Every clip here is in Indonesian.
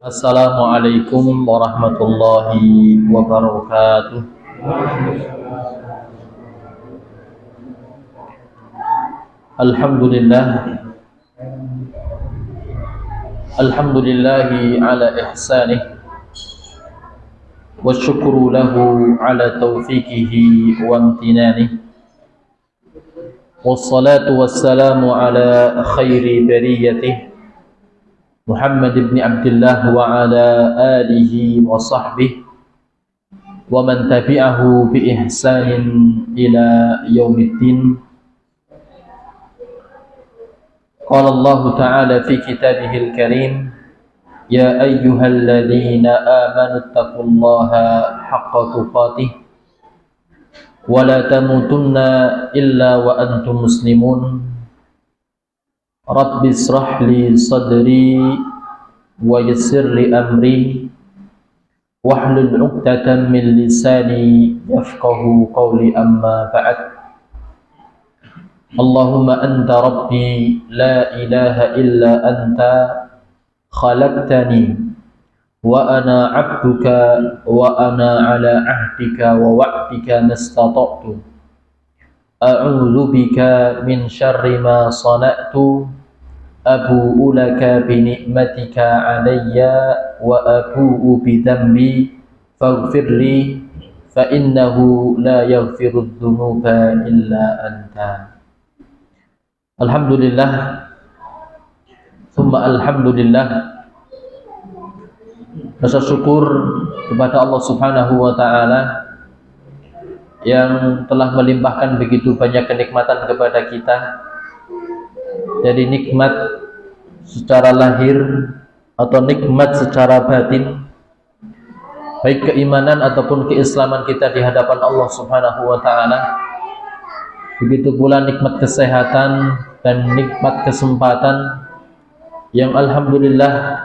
Assalamualaikum warahmatullahi wabarakatuh. Alhamdulillah, alhamdulillahi ala ihsanih, wa syukru lahu ala taufiqihi wa amtinanih, wassalatu wassalamu ala khairi bariyatih Muhammad ibn Abdullah wa ala alihi wa sahbihi wa man tabi'ahu bi ihsanin ila yaumiddin. Qala Allah ta'ala fi kitabihil karim, ya ayyuhalladzina amanu taqullaha haqqa tuqatih wa la tamutunna illa wa antum muslimun. Rabbi israh li sadri wa yassir li amri wahlul 'uqdatam min lisani yafqahu qawli, amma ba'd. Allahumma anta rabbi la ilaha illa anta khalaqtani wa ana 'abduka wa ana 'ala 'ahdika wa wa'dika mastata'tu a'udzu bika min syarri ma sana'tu abu'u laka bi ni'matika 'alayya wa abu'u bi dhanbi faghfirli fa innahu la yaghfiru dzunuba illa anta. Alhamdulillah, thumma alhamdulillah, rasa syukur kepada Allah Subhanahu wa ta'ala yang telah melimpahkan begitu banyak kenikmatan kepada kita, dari nikmat secara lahir atau nikmat secara batin, baik keimanan ataupun keislaman kita di hadapan Allah Subhanahu wa ta'ala. Begitu pula nikmat kesehatan dan nikmat kesempatan yang alhamdulillah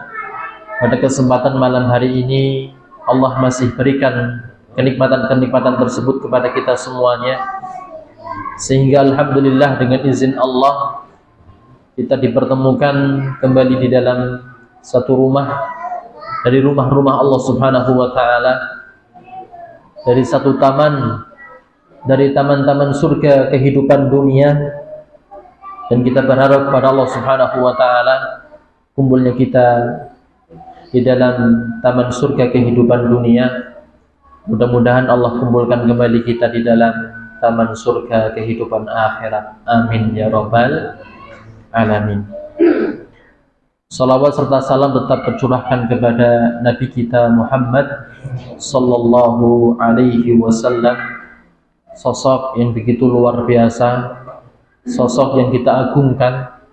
pada kesempatan malam hari ini Allah masih berikan kenikmatan-kenikmatan tersebut kepada kita semuanya, sehingga alhamdulillah dengan izin Allah kita dipertemukan kembali di dalam satu rumah dari rumah-rumah Allah Subhanahu wa ta'ala, dari satu taman dari taman-taman surga kehidupan dunia. Dan kita berharap kepada Allah Subhanahu wa ta'ala kumpulnya kita di dalam taman surga kehidupan dunia. Mudah-mudahan Allah kumpulkan kembali kita di dalam taman surga kehidupan akhirat. Amin ya rabbal alamin. Salawat serta salam tetap tercurahkan kepada Nabi kita Muhammad sallallahu alaihi wasallam, sosok yang begitu luar biasa, sosok yang kita agungkan,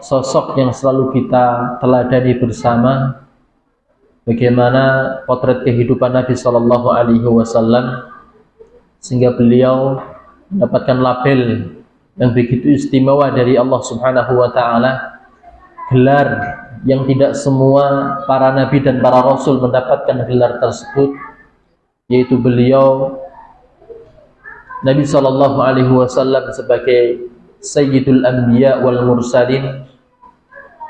sosok yang selalu kita teladani bersama. Bagaimana potret kehidupan Nabi sallallahu alaihi wasallam sehingga beliau mendapatkan label yang begitu istimewa dari Allah Subhanahu wa ta'ala, gelar yang tidak semua para nabi dan para rasul mendapatkan gelar tersebut, yaitu beliau Nabi sallallahu alaihi wasallam sebagai Sayyidul Anbiya wal Mursalin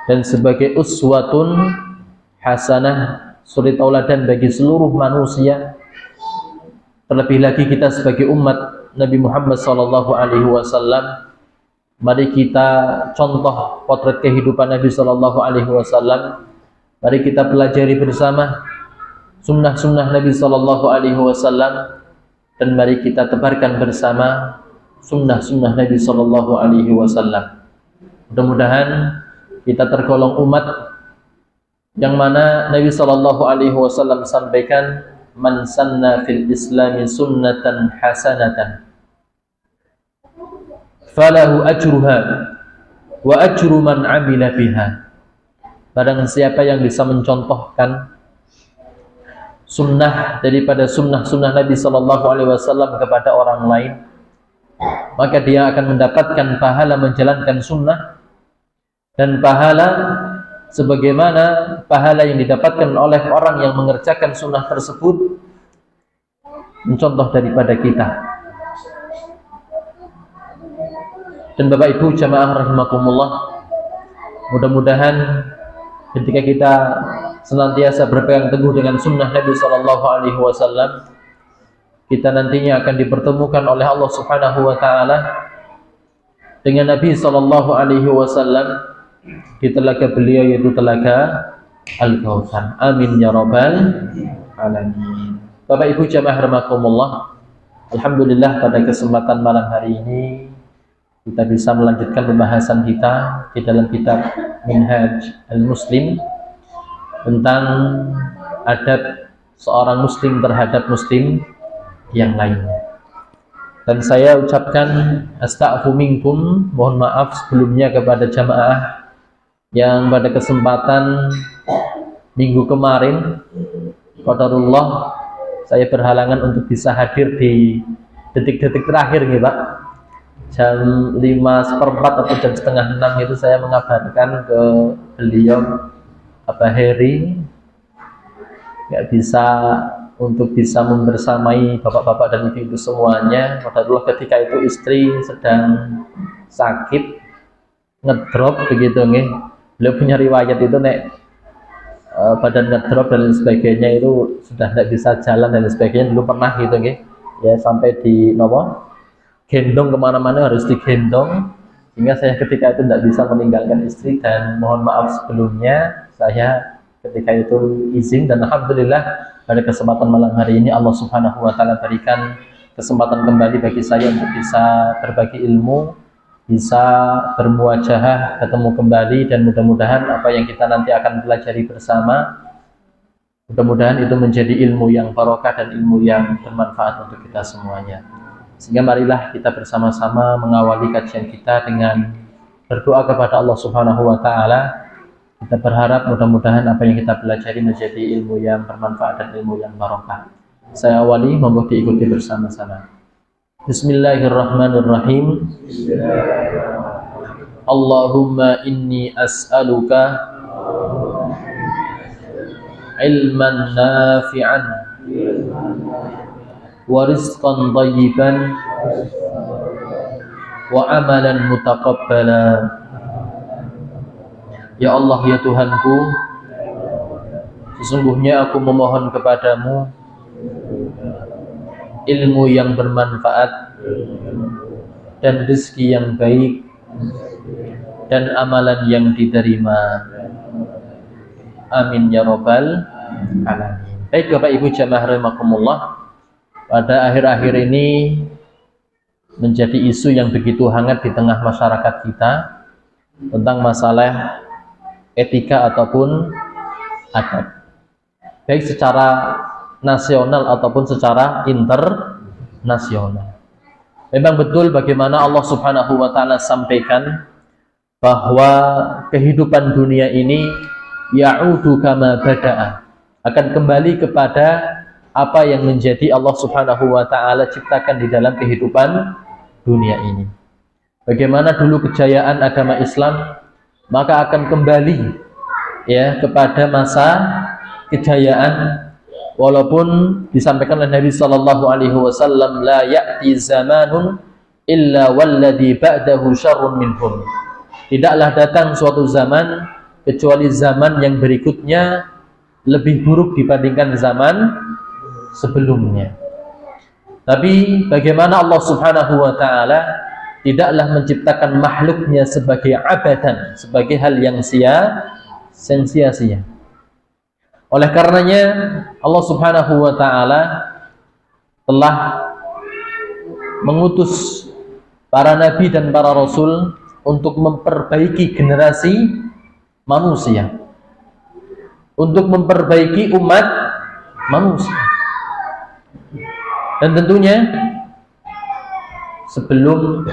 dan sebagai uswatun hasanah, suri tauladan bagi seluruh manusia. Terlebih lagi kita sebagai umat Nabi Muhammad sallallahu alaihi wasallam, mari kita contoh potret kehidupan Nabi sallallahu alaihi wasallam. Mari kita pelajari bersama sunnah-sunnah Nabi sallallahu alaihi wasallam, dan mari kita tebarkan bersama sunnah-sunnah Nabi sallallahu alaihi wasallam. Mudah-mudahan kita tergolong umat yang mana Nabi sallallahu alaihi wasallam sampaikan, man sanna fil islami sunnatan hasanatan falahu ajruha wa ajru man amila biha. Barang siapa yang bisa mencontohkan sunnah daripada sunnah-sunnah Nabi sallallahu alaihi wasallam kepada orang lain, maka dia akan mendapatkan pahala menjalankan sunnah, dan pahala sebagaimana pahala yang didapatkan oleh orang yang mengerjakan sunnah tersebut, mencontoh daripada kita. Dan Bapak Ibu jamaah rahimakumullah, mudah-mudahan ketika kita senantiasa berpegang teguh dengan sunnah Nabi SAW, kita nantinya akan dipertemukan oleh Allah Subhanahu wa taala dengan Nabi SAW di telaga beliau, yaitu telaga Al-Kautsar. Amin ya rabbal alamin. Bapak Ibu jamaah rahimakumullah, alhamdulillah pada kesempatan malam hari ini kita bisa melanjutkan pembahasan kita di dalam kitab Minhaj Al-Muslim tentang adab seorang muslim terhadap muslim yang lainnya. Dan saya ucapkan astagfu minkum, mohon maaf sebelumnya kepada jamaah yang pada kesempatan minggu kemarin qadarullah saya berhalangan untuk bisa hadir di detik-detik terakhir nih Pak. Jam 5:15 atau jam setengah 6 itu saya mengabarkan ke beliau, Abah Heri nggak bisa untuk bisa membersamai bapak-bapak dan ibu-ibu semuanya. Qadarullah ketika itu istri sedang sakit, ngedrop begitu nih. Beliau punya riwayat itu badan ngedrop dan sebagainya, itu sudah tidak bisa jalan dan sebagainya. Dulu pernah gitu nih, ya sampai di gendong kemana-mana, harus digendong, sehingga saya ketika itu tidak bisa meninggalkan istri. Dan mohon maaf sebelumnya, saya ketika itu izin. Dan alhamdulillah pada kesempatan malam hari ini Allah Subhanahu wa taala berikan kesempatan kembali bagi saya untuk bisa berbagi ilmu, bisa bermuajahah, ketemu kembali, dan mudah-mudahan apa yang kita nanti akan pelajari bersama, mudah-mudahan itu menjadi ilmu yang barokah dan ilmu yang bermanfaat untuk kita semuanya. Sehingga marilah kita bersama-sama mengawali kajian kita dengan berdoa kepada Allah Subhanahu wa taala. Kita berharap mudah-mudahan apa yang kita pelajari menjadi ilmu yang bermanfaat dan ilmu yang barokah. Saya awali, monggo diikuti bersama-sama. Bismillahirrahmanirrahim. Allahumma inni as'aluka ilman nafi'an wa rizqan thayyiban wa amalan mutaqabbala. Ya Allah, ya Tuhanku, sesungguhnya aku memohon kepadamu ilmu yang bermanfaat dan rezeki yang baik dan amalan yang diterima. Amin ya rabbal alamin. Baik Bapak Ibu jamaah rahimakumullah, pada akhir-akhir ini menjadi isu yang begitu hangat di tengah masyarakat kita tentang masalah etika ataupun adab, baik secara nasional ataupun secara internasional. Memang betul bagaimana Allah Subhanahu wa taala sampaikan bahwa kehidupan dunia ini ya'udu kama bada'a, akan kembali kepada apa yang menjadi Allah Subhanahu wa taala ciptakan di dalam kehidupan dunia ini. Bagaimana dulu kejayaan agama Islam, maka akan kembali ya kepada masa kejayaan, walaupun disampaikan oleh Nabi sallallahu alaihi wasallam, la ya'ti zamanun illa walladhi ba'dahu syarrun minhum. Tidaklah datang suatu zaman kecuali zaman yang berikutnya lebih buruk dibandingkan zaman sebelumnya. Tapi bagaimana Allah Subhanahu wa taala tidaklah menciptakan makhluknya sebagai abadan, sebagai hal yang sia-sia. Oleh karenanya Allah Subhanahu wa taala telah mengutus para nabi dan para rasul untuk memperbaiki generasi manusia, untuk memperbaiki umat manusia. Dan tentunya sebelum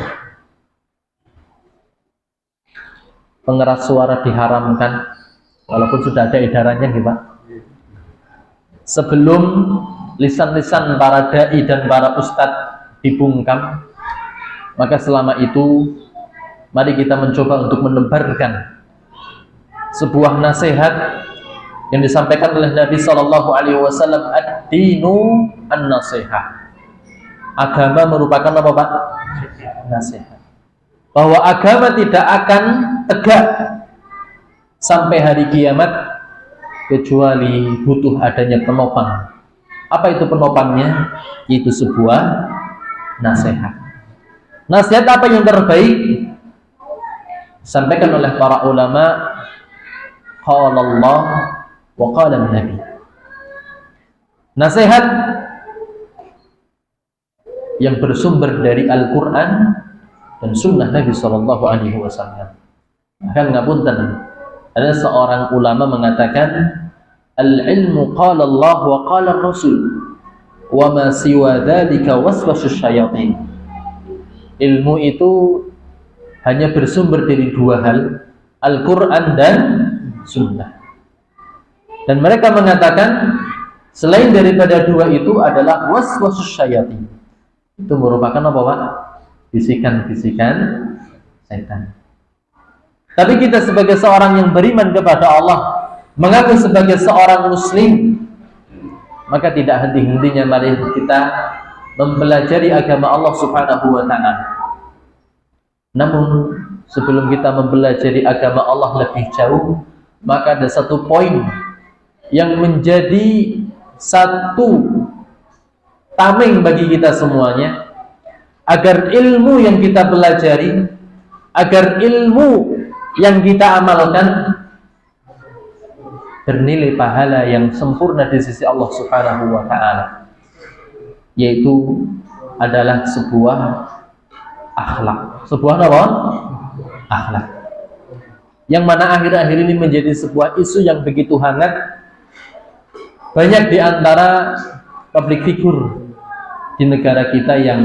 pengeras suara diharamkan, walaupun sudah ada edarannya gitu Pak, sebelum lisan-lisan para da'i dan para ustadz dibungkam, maka selama itu mari kita mencoba untuk menebarkan sebuah nasihat yang disampaikan oleh Nabi Sallallahu Alaihi Wasallam, ad-dinu an-nasihah. Agama merupakan apa Pak? Nasihat. Bahwa agama tidak akan tegak sampai hari kiamat kecuali butuh adanya penopang. Apa itu penopangnya? Itu sebuah nasihat. Nasihat apa yang terbaik? Sampaikan oleh para ulama, qala Allah wa qala Nabi. Nasihat yang bersumber dari Al-Quran dan Sunnah Nabi Sallallahu Alaihi Wasallam. Bahkan ngapunten, ada seorang ulama mengatakan, al-ilmu qala Allah wa qala Rasul, wa ma siwa dzalika waswasus syayatin. Ilmu itu hanya bersumber dari dua hal, Al-Quran dan Sunnah. Dan mereka mengatakan selain daripada dua itu adalah waswasus syayatin. Itu merupakan apa, Pak? Bisikan-bisikan setan. Tapi kita sebagai seorang yang beriman kepada Allah, mengaku sebagai seorang muslim, maka tidak henti-hentinya mari kita mempelajari agama Allah Subhanahu wa ta'ala. Namun sebelum kita mempelajari agama Allah lebih jauh, maka ada satu poin yang menjadi satu tameng bagi kita semuanya, agar ilmu yang kita pelajari, agar ilmu yang kita amalkan bernilai pahala yang sempurna di sisi Allah Subhanahu wa ta'ala, yaitu adalah sebuah akhlak. Sebuah apa? Akhlak. Yang mana akhir-akhir ini menjadi sebuah isu yang begitu hangat. Banyak di antara public figure di negara kita yang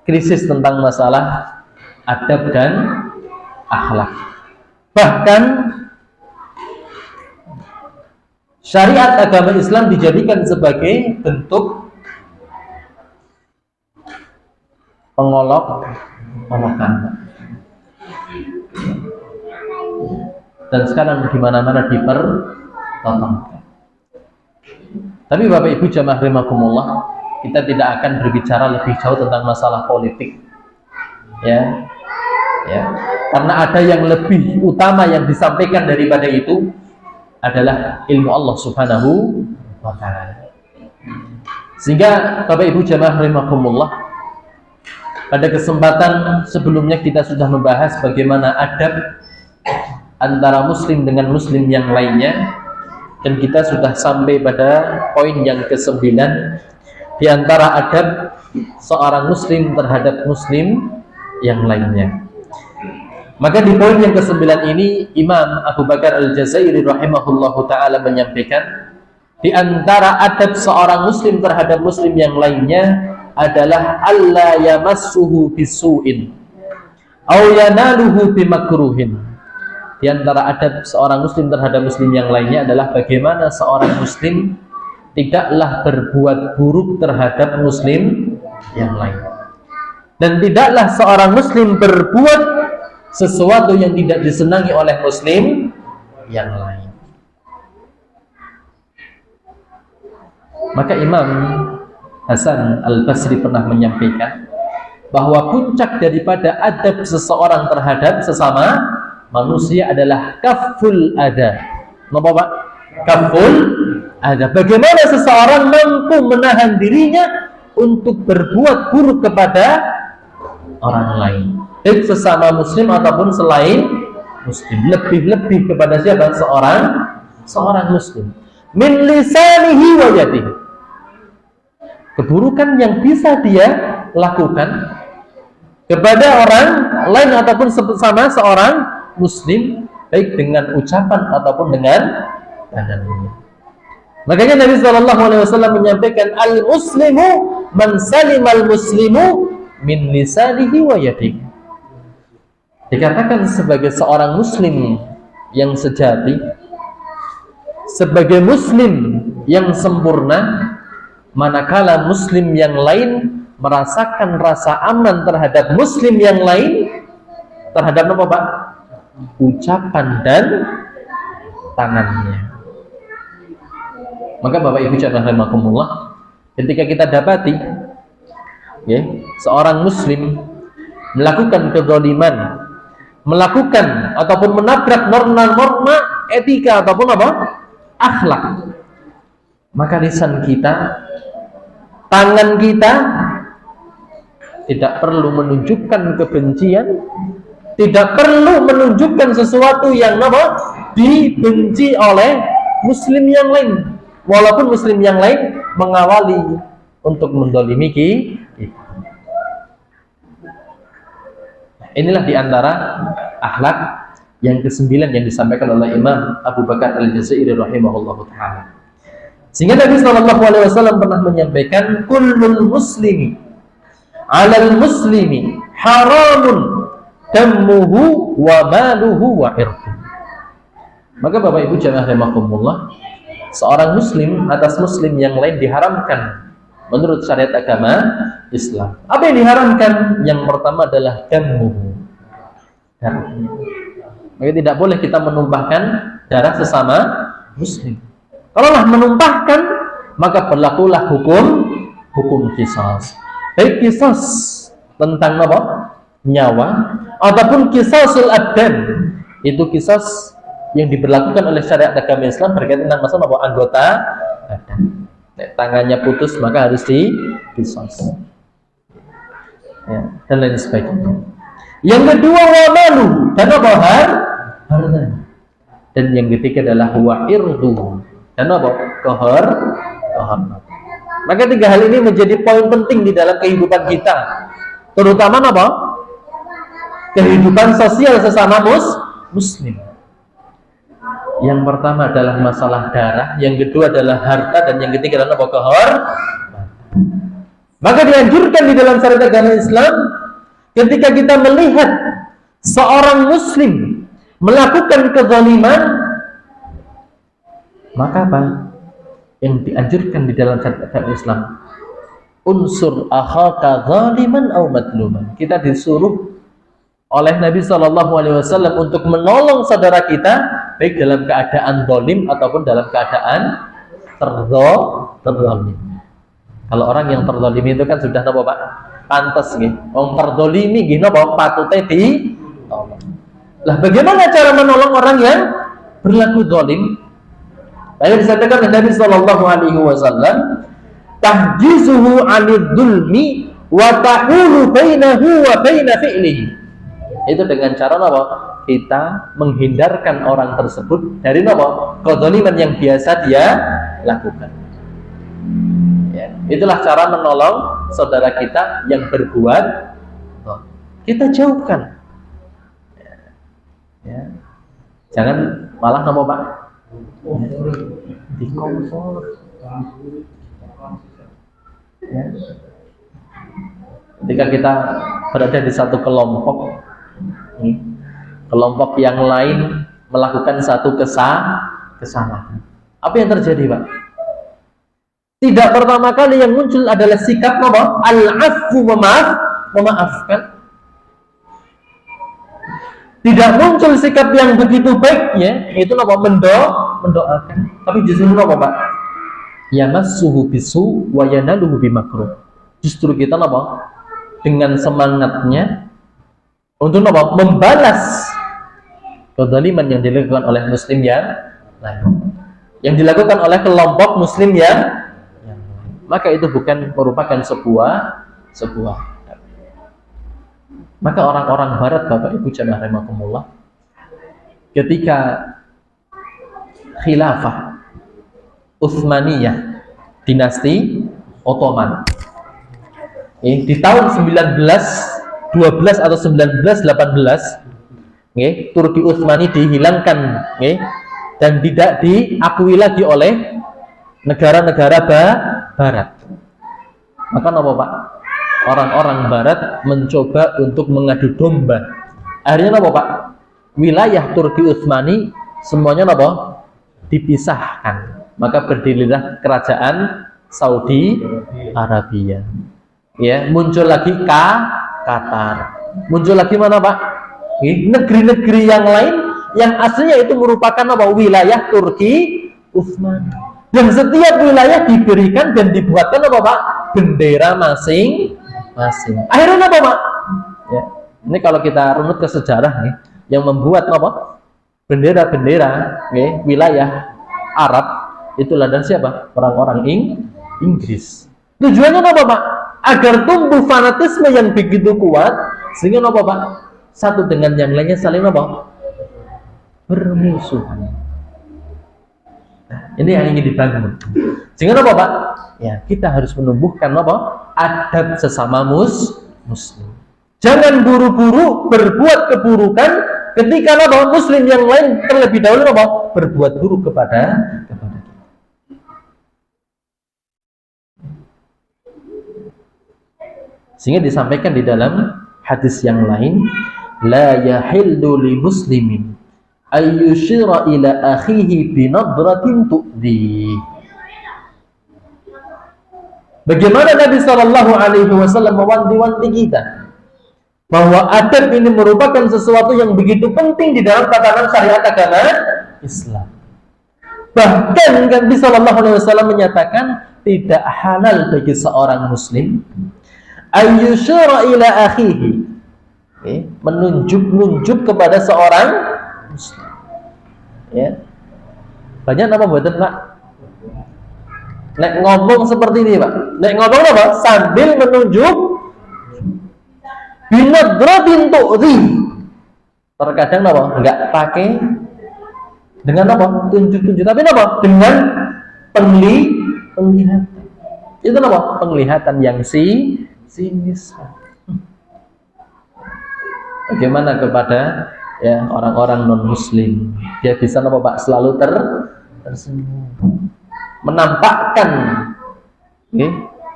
krisis tentang masalah adab dan akhlak. Bahkan syariat agama Islam dijadikan sebagai bentuk pengolok-olokan. Dan sekarang di mana-mana dipertontonkan. Tapi Bapak Ibu jamaah rahimakumullah, kita tidak akan berbicara lebih jauh tentang masalah politik. Ya. Karena ada yang lebih utama yang disampaikan daripada itu adalah ilmu Allah Subhanahu wa ta'ala. Sehingga Bapak Ibu jamaah rahimakumullah, pada kesempatan sebelumnya kita sudah membahas bagaimana adab antara muslim dengan muslim yang lainnya, dan kita sudah sampai pada poin yang ke-9 di antara adab seorang muslim terhadap muslim yang lainnya. Maka di poin yang ke-9 ini Imam Abu Bakar Al-Jazairi rahimahullahu ta'ala menyampaikan, di antara adab seorang muslim terhadap muslim yang lainnya adalah alla yamassuhu bisu'in aw yanaluhu bimakruhin. Di antara adab seorang muslim terhadap muslim yang lainnya adalah bagaimana seorang muslim tidaklah berbuat buruk terhadap muslim yang lain, dan tidaklah seorang muslim berbuat sesuatu yang tidak disenangi oleh muslim yang lain. Maka Imam Hasan Al-Basri pernah menyampaikan bahwa puncak daripada adab seseorang terhadap sesama manusia adalah kaful adha. Napa Pak? Kaful adha. Bagaimana seseorang mampu menahan dirinya untuk berbuat buruk kepada orang lain, baik sesama muslim ataupun selain muslim. Lebih-lebih kepada siapa? Seorang muslim. Min lisanihi wa yadihi. Keburukan yang bisa dia lakukan kepada orang lain ataupun sesama seorang muslim, baik dengan ucapan ataupun dengan tangannya. Makanya Nabi SAW menyampaikan, al-muslimu man salimal muslimu min lisanihi wa yadihi. Dikatakan sebagai seorang muslim yang sejati, sebagai muslim yang sempurna, manakala muslim yang lain merasakan rasa aman terhadap muslim yang lain, terhadap apa Pak? Ucapan dan tangannya. Maka Bapak Ibu jamaah rahimakumullah, ketika kita dapati seorang muslim melakukan kezaliman, melakukan ataupun menabrak norma-norma etika ataupun akhlak, maka lisan kita, tangan kita tidak perlu menunjukkan kebencian, tidak perlu menunjukkan sesuatu yang dibenci oleh muslim yang lain, walaupun muslim yang lain mengawali untuk mendolimi kita. Inilah diantara akhlak yang ke-9 yang disampaikan oleh Imam Abu Bakar Al-Jazairi rahimahullahu ta'ala. Sehingga Nabi SAW pernah menyampaikan, kullul muslimi 'alal muslimi haramun damuhu wa maluhu wa irduhu. Maka Bapak Ibu jamaah rahimakumullah, seorang muslim atas muslim yang lain diharamkan menurut syariat agama Islam. Apa yang diharamkan? Yang pertama adalah damuhu, darahnya. Maka tidak boleh kita menumpahkan darah sesama muslim. Kalaulah menumpahkan, maka berlakulah hukum qisas. Baik qisas tentang nyawa ataupun qisasul abdan. Itu qisas yang diberlakukan oleh syariat agama Islam berkaitan dengan masalah anggota badan. Tangannya putus maka harus diqisas. Ya, dan lain sebagainya. Yang kedua wamalu, dan harta. Dan yang ketiga adalah wa irdu, dan kehormatan. Maka 3 hal ini menjadi poin penting di dalam kehidupan kita, terutama kehidupan sosial sesama muslim. Yang pertama adalah masalah darah, yang kedua adalah harta, dan yang ketiga adalah kehormatan. Maka dianjurkan di dalam syariat agama Islam, ketika kita melihat seorang muslim melakukan kezaliman, maka apa yang dianjurkan di dalam syariat agama Islam? Unsur akhaka zaliman aw madluman. Kita disuruh oleh Nabi SAW untuk menolong saudara kita, baik dalam keadaan zalim ataupun dalam keadaan terzalim. Kalau orang yang terzalimi itu kan sudah Pak? Pantes nggih. Wong terzalimi nggih patute ditolong. Lah bagaimana cara menolong orang yang berlaku zalim? Lalu disampaikan oleh Nabi SAW, tahjizuhu 'anil dzulmi wa tahulu bainahu wa baina fi'lihi. Itu dengan cara kita menghindarkan orang tersebut dari kezaliman yang biasa dia lakukan. Ya, itulah cara menolong saudara kita yang berbuat. Kita jauhkan. Ya. Jangan malah Pak dikompor. Ya. Ketika kita berada di satu kelompok yang lain melakukan satu kesalahan, apa yang terjadi Pak? Tidak pertama kali yang muncul adalah sikap al-afwu, memaafkan. Tidak muncul sikap yang begitu baiknya, itu mendoakan. Tapi justru Pak? Yamassuhu bisu wa yanaluhu bimakruh. Justru kita dengan semangatnya untuk membalas kezaliman yang dilakukan oleh muslim yang dilakukan oleh kelompok muslim yang maka itu bukan merupakan sebuah. Maka orang-orang barat Bapak Ibu jamaah rahimakumullah, ketika khilafah Utsmaniyah dinasti Ottoman di tahun 1912 atau 1918, Turki Utsmani dihilangkan dan tidak diakui lagi oleh negara-negara barat. Maka Pak? Orang-orang barat mencoba untuk mengadu domba. Akhirnya Pak? Wilayah Turki Utsmani semuanya dipisahkan. Maka berdirilah kerajaan Saudi Arabia. Ya, muncul lagi Qatar. Muncul lagi mana Pak? Negeri-negeri yang lain yang aslinya itu merupakan wilayah Turki Utsmani. Dan setiap wilayah diberikan dan dibuatkan Pak? Bendera masing-masing. Akhirnya Pak? Ya, ini kalau kita runut ke sejarah yang membuat bendera-bendera wilayah Arab itu ladang siapa? Orang-orang Inggris. Tujuannya apa, Pak? Agar tumbuh fanatisme yang begitu kuat sehingga apa, Pak? Satu dengan yang lainnya saling apa? Bermusuhan. Nah, ini yang ingin dibangun. Sehingga apa, Pak? Ya, kita harus menumbuhkan apa? Adab sesama muslim. Jangan buru-buru berbuat keburukan ketika apa? Muslim yang lain terlebih dahulu apa? Berbuat buruk kepada kita. Sehingga disampaikan di dalam hadis yang lain, la yahillu li muslimin ayyushira ila akhihi binadratin tu'di. Bagaimana Nabi sallallahu alaihi wasallam mewanti-wanti kita bahwa adab ini merupakan sesuatu yang begitu penting di dalam tatanan syariat agama Islam. Bahkan Nabi sallallahu alaihi wasallam menyatakan tidak halal bagi seorang muslim ayyushira ila akhihi, menunjuk kepada seorang muslim. Ya. Banyak apa buatan, Pak? Nek ngomong seperti ini, Pak. Nek ngomong apa? Sambil menunjuk binadratin tu'dhi. Terkadang apa? Enggak pakai dengan apa? Tunjuk-tunjuk, tapi apa? Dengan penglihatan. Itu apa? Penglihatan yang sinis. Bagaimana kepada ya orang-orang non muslim? Dia bisa apa, Pak? Selalu tersenyum, menampakkan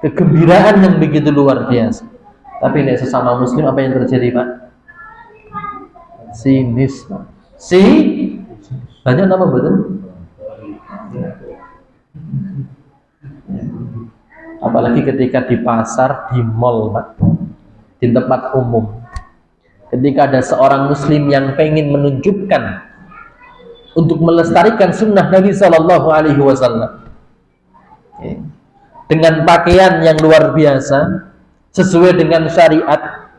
kegembiraan yang begitu luar biasa. Tapi ini sesama muslim apa yang terjadi, Pak? Sinis, Pak. Banyak nama betul. Apalagi ketika di pasar, di mall, Pak, di tempat umum. Ketika ada seorang muslim yang pengen menunjukkan untuk melestarikan sunnah Nabi Sallallahu Alaihi Wasallam dengan pakaian yang luar biasa sesuai dengan syariat,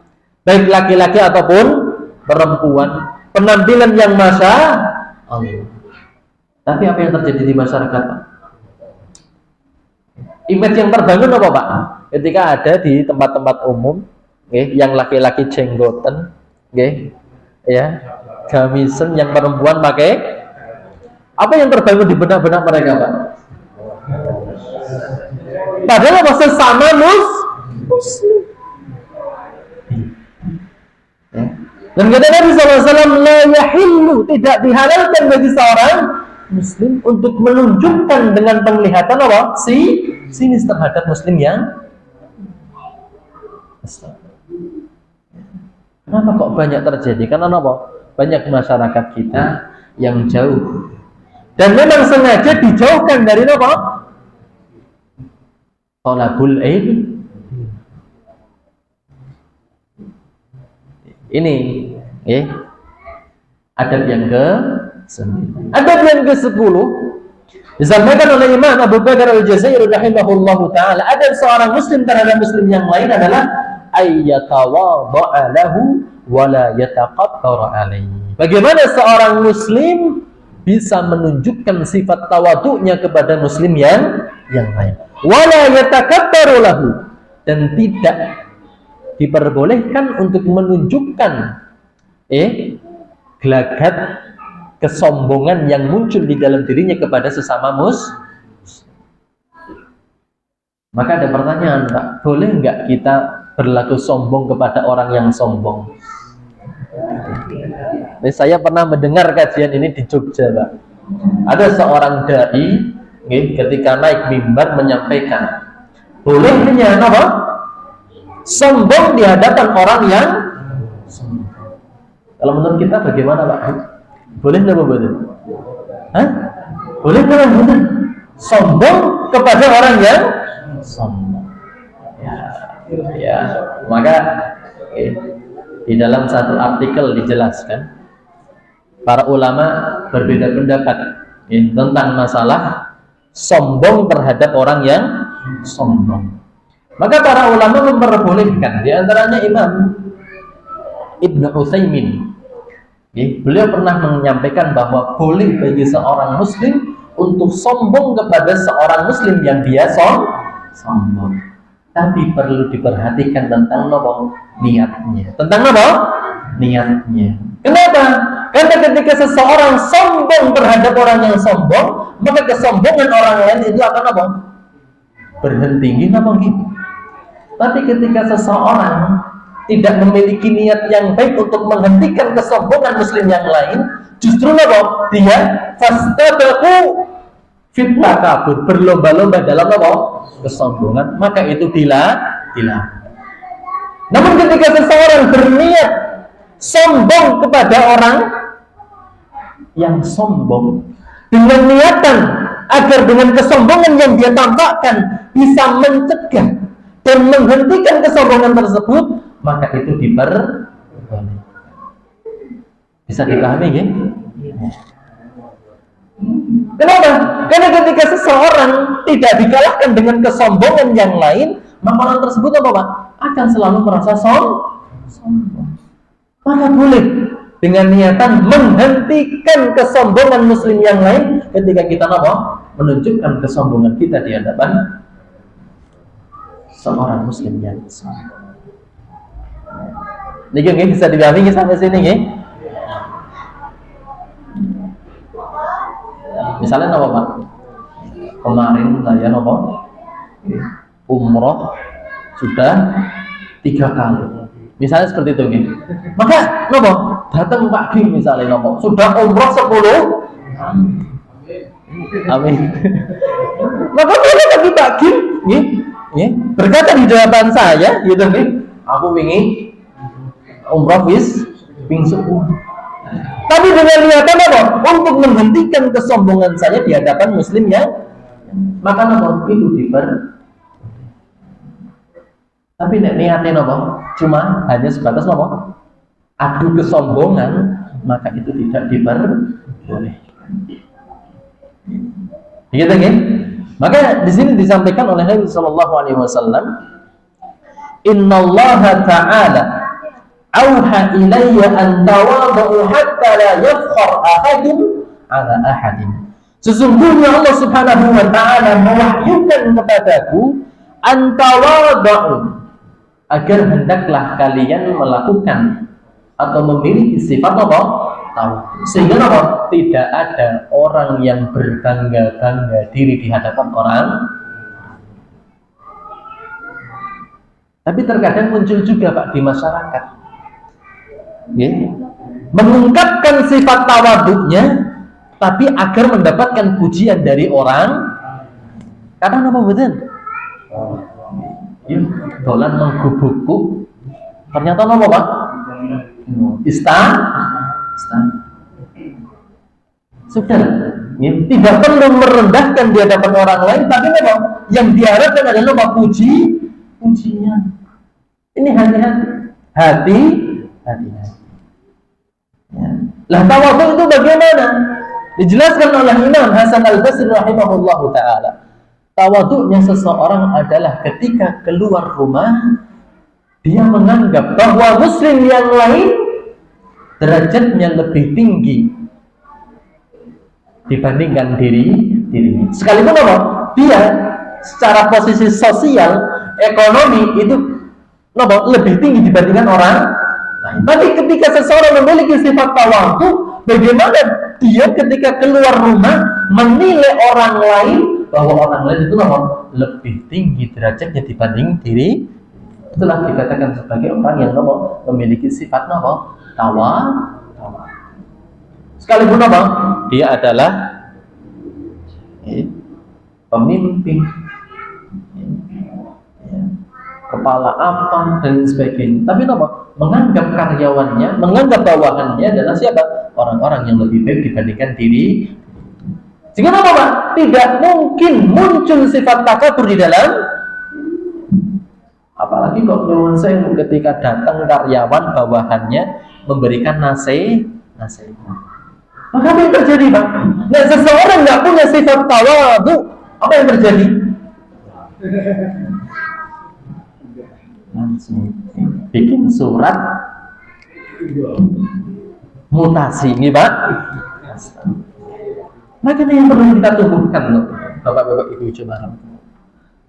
baik laki-laki ataupun perempuan, penampilan yang masya Allah. Tapi apa yang terjadi di masyarakat, Pak? Image yang terbangun apa, Pak? Ketika ada di tempat-tempat umum, yang laki-laki jenggoten, ya, gamisen, yang perempuan pakai, apa yang terbangun di benak-benak mereka, Pak? Padahal apa? Sesama muslim. Ya. Dan kata Nabi SAW, la yahillu, tidak dihalalkan bagi seorang muslim untuk menunjukkan dengan penglihatan apa? Sinis terhadap muslim yang Kenapa kok banyak terjadi? Karena apa? Banyak masyarakat kita yang jauh dan memang sengaja dijauhkan dari apa? Thalabul ilm. Ini adab yang ke-9. Adab yang ke-10 disampaikan oleh Imam Abu Bakar Al-Jazairi rahimahullahu taala, adab seorang muslim terhadap muslim yang lain adalah ayyatawadha'a lahu wa la yataqattara alaihi. Bagaimana seorang muslim bisa menunjukkan sifat tawadhu'nya kepada muslim yang lain. Wa la yataqattaru lahu, dan tidak diperbolehkan untuk menunjukkan gelagat kesombongan yang muncul di dalam dirinya kepada sesama muslim. Maka ada pertanyaan, Pak, boleh enggak kita berlaku sombong kepada orang yang sombong? Saya pernah mendengar kajian ini di Jogja, Pak. Ada seorang dai ketika naik mimbar menyampaikan, bolehnya apa? Sombong di hadapan orang yang sombong. Kalau menurut kita bagaimana, Pak? Boleh nggak, boleh? Hah? Boleh nggak, boleh? Sombong kepada orang yang sombong. Ya. Maka di dalam satu artikel dijelaskan, para ulama berbeda pendapat tentang masalah sombong terhadap orang yang sombong. Maka para ulama memperbolehkan, di antaranya Imam Ibnu Utsaimin. Beliau pernah menyampaikan bahwa boleh bagi seorang muslim untuk sombong kepada seorang muslim yang dia sombong. Tapi perlu diperhatikan tentang niatnya. Tentang niatnya. Kenapa? Karena ketika seseorang sombong terhadap orang yang sombong, maka kesombongan orang lain itu akan berhenti. Gitu. Tapi ketika seseorang tidak memiliki niat yang baik untuk menghentikan kesombongan muslim yang lain, justru dia fastabaku fitnah kabur, berlomba-lomba dalam kesombongan, maka itu dilarang. Namun ketika seseorang berniat sombong kepada orang yang sombong dengan niatan agar dengan kesombongan yang dia tampakkan bisa mencegah dan menghentikan kesombongan tersebut, maka itu diperbolehkan. Bisa dipahami ya? Kenapa? Karena ketika seseorang tidak dikalahkan dengan kesombongan yang lain, maka orang tersebut akan selalu merasa sombong. Maka boleh dengan niatan menghentikan kesombongan muslim yang lain ketika kita menunjukkan kesombongan kita di hadapan seorang muslim yang sombong. Ini bisa dipahami sampai sini ya? Misalnya Pak? Kemarin saya umroh sudah 3 kali. Misalnya seperti itu nih. Maka datang Pak Kim misalnya sudah umroh 10. Amin. Maka boleh bagi Pak Kim berkata di hadapan saya gitu nih. Aku ingin umroh ping 10. Tapi dengan niatan untuk menghentikan kesombongan saya di hadapan muslim yang maka itu tapi niatnya cuma hanya sebatas adu kesombongan, maka itu tidak diperbolehkan. Begitu kan? Maka di sini disampaikan oleh Nabi sallallahu alaihi wasallam, "Innallaha ta'ala auha ilayya an tawadu hatta la yafkhar ahadun ala ahadin." Sesungguhnya Allah Subhanahu wa taala mewahyukan kepadaku an tawadu, agar hendaklah kalian melakukan atau memiliki sifat tawadhu, sehingga tidak ada orang yang berbangga-bangga diri di hadapan orang. Tapi terkadang muncul juga Pak di masyarakat mengungkapkan sifat tawadhunya, tapi agar mendapatkan pujian dari orang. Karena betul? Dolan menggubukku, ternyata Pak? Istan. Sudah, tidak perlu merendahkan di hadapan orang lain, tapi yang diharapkan adalah pujian. Ini hati. Lah tawadhu itu bagaimana? Dijelaskan oleh Imam Hasan Al-Basri rahimahullahu taala. Tawadhunya seseorang adalah ketika keluar rumah dia menganggap bahwa muslim yang lain derajatnya lebih tinggi dibandingkan dirinya. Sekalipun dia secara posisi sosial, ekonomi itu lebih tinggi dibandingkan orang lain. Tapi ketika seseorang memiliki sifat tawadhu, bagaimana dia ketika keluar rumah menilai orang lain bahwa orang lain itu lebih tinggi derajatnya dibanding diri, itulah dikatakan sebagai orang yang memiliki sifat tawadhu. Sekalipun dia adalah pemimpin, kepala apa dan sebagainya, tapi menganggap karyawannya, menganggap bawahannya adalah siapa? Orang-orang yang lebih baik dibandingkan diri. Sehingga Pak? Tidak mungkin muncul sifat takabur di dalam. Apalagi kok nyuwun sewu ketika datang karyawan bawahannya memberikan nasihat. Maka apa yang terjadi Pak? Nah, seseorang nggak punya sifat tawadhu, apa yang terjadi? Langsung bikin surat mutasi, nih Pak. Makanya yang perlu kita tumbuhkan loh, Bapak-bapak Ibu coba.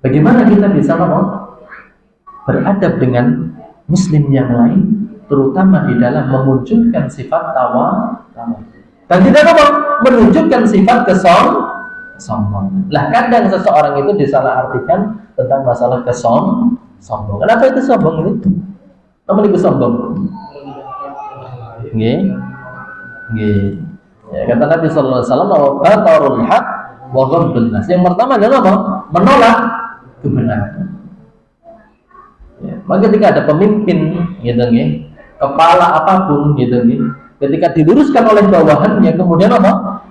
Bagaimana kita bisa beradab dengan muslim yang lain, terutama di dalam memunculkan sifat tawa dan tidak menunjukkan sifat kesombongan. Lah kadang seseorang itu disalahartikan tentang masalah kesombongan. Apa itu sombong itu? Apa itu sombong? Nggih. Ya, kata Nabi sallallahu alaihi wasallam, "Wa batarul haq wa ghamdun nas." Yang pertama adalah apa? Menolak kebenaran. Ya, maka ketika ada pemimpin gitu nggih, kepala apapun gitu nggih, ketika diluruskan oleh bawahannya kemudian apa?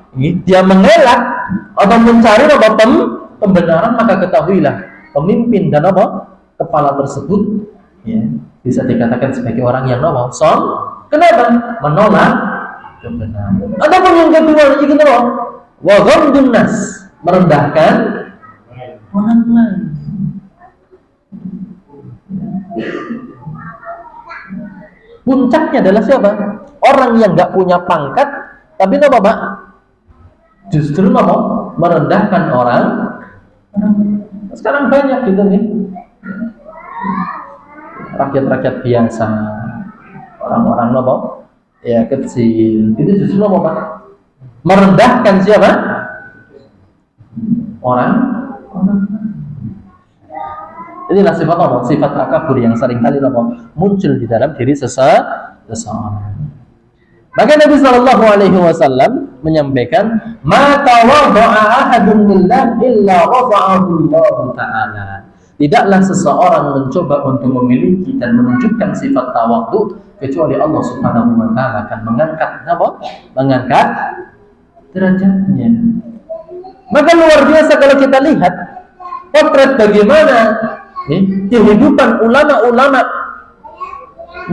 Dia mengelak atau mencari pembenaran, maka ketahuilah pemimpin dan kepala tersebut ya, bisa dikatakan sebagai orang yang kenapa? Menolak kebenaran. Adapun yang kedua itu wa ghamdun nas, merendahkan orang lain. Puncaknya adalah siapa? Orang yang nggak punya pangkat, tapi apa Pak? Justru merendahkan orang. Sekarang banyak gitu nih, rakyat-rakyat biasa, orang-orang ya kecil, itu justru Pak? Merendahkan siapa? Orang. Inilah sifat sifat takabur yang seringkali muncul di dalam diri seseorang. Maka Nabi Shallallahu Alaihi Wasallam menyampaikan, "Ma tawadha'a ahadun lillah illa rafa'ahu Allah Ta'ala." Tidaklah seseorang mencoba untuk memiliki dan menunjukkan sifat tawadhu kecuali Allah Subhanahu Wa Ta'ala akan mengangkat derajatnya. Maka luar biasa kalau kita lihat potret bagaimana kehidupan ulama-ulama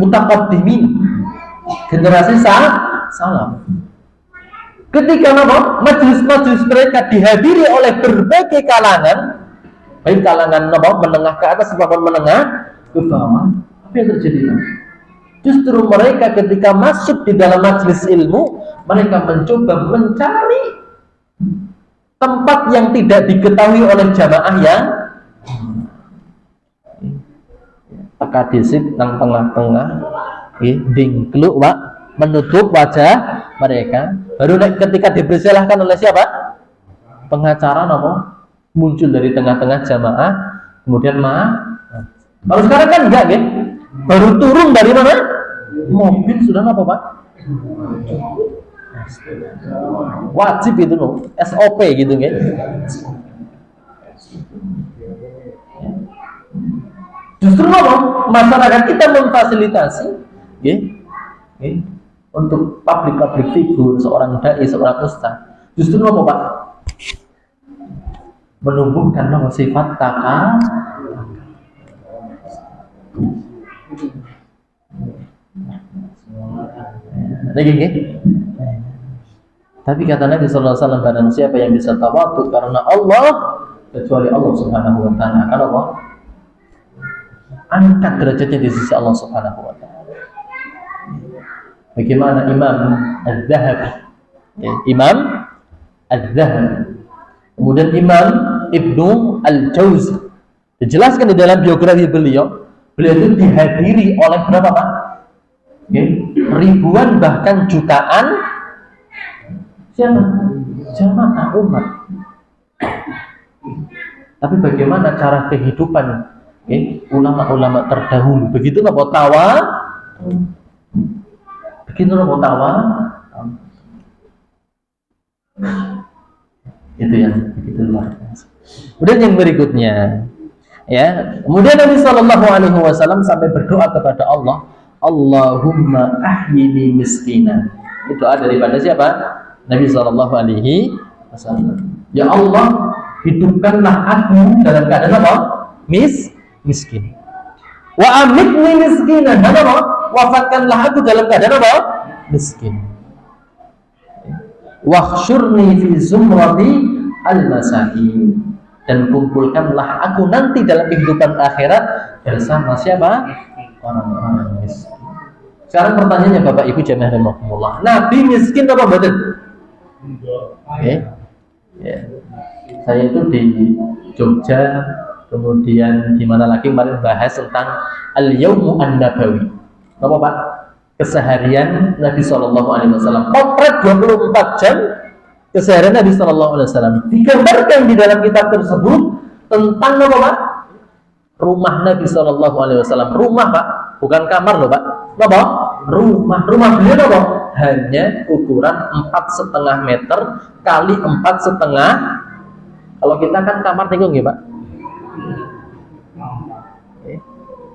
mutaqaddimin, generasi salaf. Ketika majelis-majelis mereka dihadiri oleh berbagai kalangan, baik kalangan menengah ke atas maupun menengah ke bawah, apa yang terjadi? Justru mereka ketika masuk di dalam majelis ilmu, mereka mencoba mencari tempat yang tidak diketahui oleh jamaah yang teka disit nang tengah-tengah, dingkluk Pak, menutup wajah mereka. Baru ketika dipersilahkan oleh siapa? Pengacara muncul dari tengah-tengah jamaah, kemudian kalau sekarang kan enggak ya? Baru turun dari mana? Mobil sudah Pak? Wajib itu SOP gitu kan? Justru masyarakat kita memfasilitasi untuk public figur, seorang dai, seorang ustaz. Justru Pak? Menumbuhkan sifat takabur. Tapi kata Nabi sallallahu alaihi wasallam, barang siapa yang bisa tawadhu karena Allah kecuali Allah Subhanahu wa taala akan angkat derajatnya di sisi Allah Subhanahu wa taala. Bagaimana Imam Az-Zahabi? Imam Az-Zahabi. Kemudian Imam Ibnu Al-Jauzi dijelaskan di dalam biografi beliau itu dihadiri oleh berapa Pak? Ribuan bahkan jutaan siapa? Jamaah umat. Tapi bagaimana cara kehidupan ulama-ulama terdahulu? Begitu tawa. Itu yang begitu luar biasa. Kemudian yang berikutnya, kemudian Nabi Shallallahu Alaihi Wasallam sampai berdoa kepada Allah, Allahumma ahyini miskina. Itu doa daripada siapa? Nabi Shallallahu Alaihi Wasallam. Ya Allah, hidupkanlah aku dalam keadaan miskin. Wa amitni miskinan. Dan wafatkanlah aku dalam keadaan miskin. Wahsyurni fi zumrati al-masakin. Dan kumpulkanlah aku nanti dalam kehidupan akhirat bersama siapa? Orang-orang miskin. Sekarang pertanyaannya Bapak Ibu jamaah rahimakumullah, Nabi miskin apa mboten? Ya. Saya itu di Jogja, kemudian di mana lagi kemarin bahas tentang al-yaumu an-nabawi. Apa Pak? Keseharian Nabi Shallallahu Alaihi Wasallam. Potret 24 jam keseharian Nabi Shallallahu Alaihi Wasallam. Digambarkan di dalam kitab tersebut tentang apa Pak? Rumah Nabi Shallallahu Alaihi Wasallam. Rumah Pak, bukan kamar loh Pak. Apa? Rumah. Rumah beliau apa? Hanya ukuran 4,5 meter kali 4,5. Kalau kita kan kamar tikung ya Pak.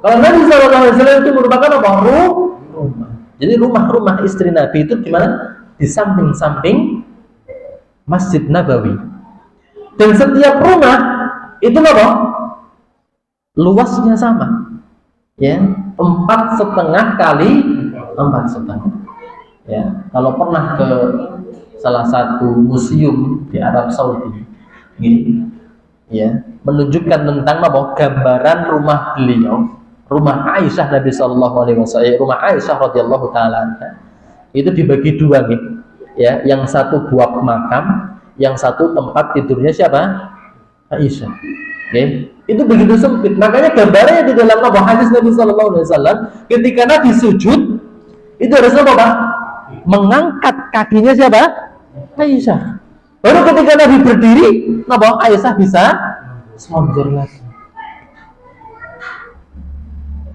Kalau Nabi Shallallahu Alaihi Wasallam itu merupakan apa? Rumah. Jadi rumah istri Nabi itu di mana? Di samping-samping Masjid Nabawi. Dan setiap rumah itu apa? Luasnya sama. Ya, 4,5 kali 4,5. Ya, kalau pernah ke salah satu museum di Arab Saudi, ini, ya, menunjukkan tentang apa? Gambaran rumah beliau, rumah Aisyah Nabi Sallallahu Alaihi Wasallam, rumah Aisyah radhiyallahu taala itu dibagi dua, nih, ya, yang satu buah makam, yang satu tempat tidurnya siapa? Aisyah. Okay. Itu begitu sempit. Makanya gambarnya di dalam hadis Nabi Sallallahu Alaihi Wasallam, ketika Nabi sujud, itu harus apa Pak? Mengangkat kakinya siapa? Aisyah. Baru ketika Nabi berdiri, Aisyah bisa selonjor lagi.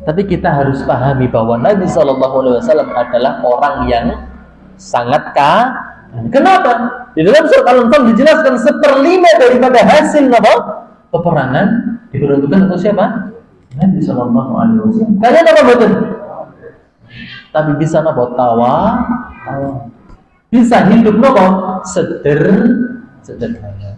Tapi kita harus pahami bahwa Nabi Shallallahu Alaihi Wasallam adalah orang yang sangat kaya. Kenapa? Di dalam surat Al-Anfal dijelaskan 1/5 daripada hasil peperangan diperuntukkan untuk siapa? Nabi Shallallahu Alaihi Wasallam. Kalian apa betul? Tapi bisa tawa, bisa hidup sederhana.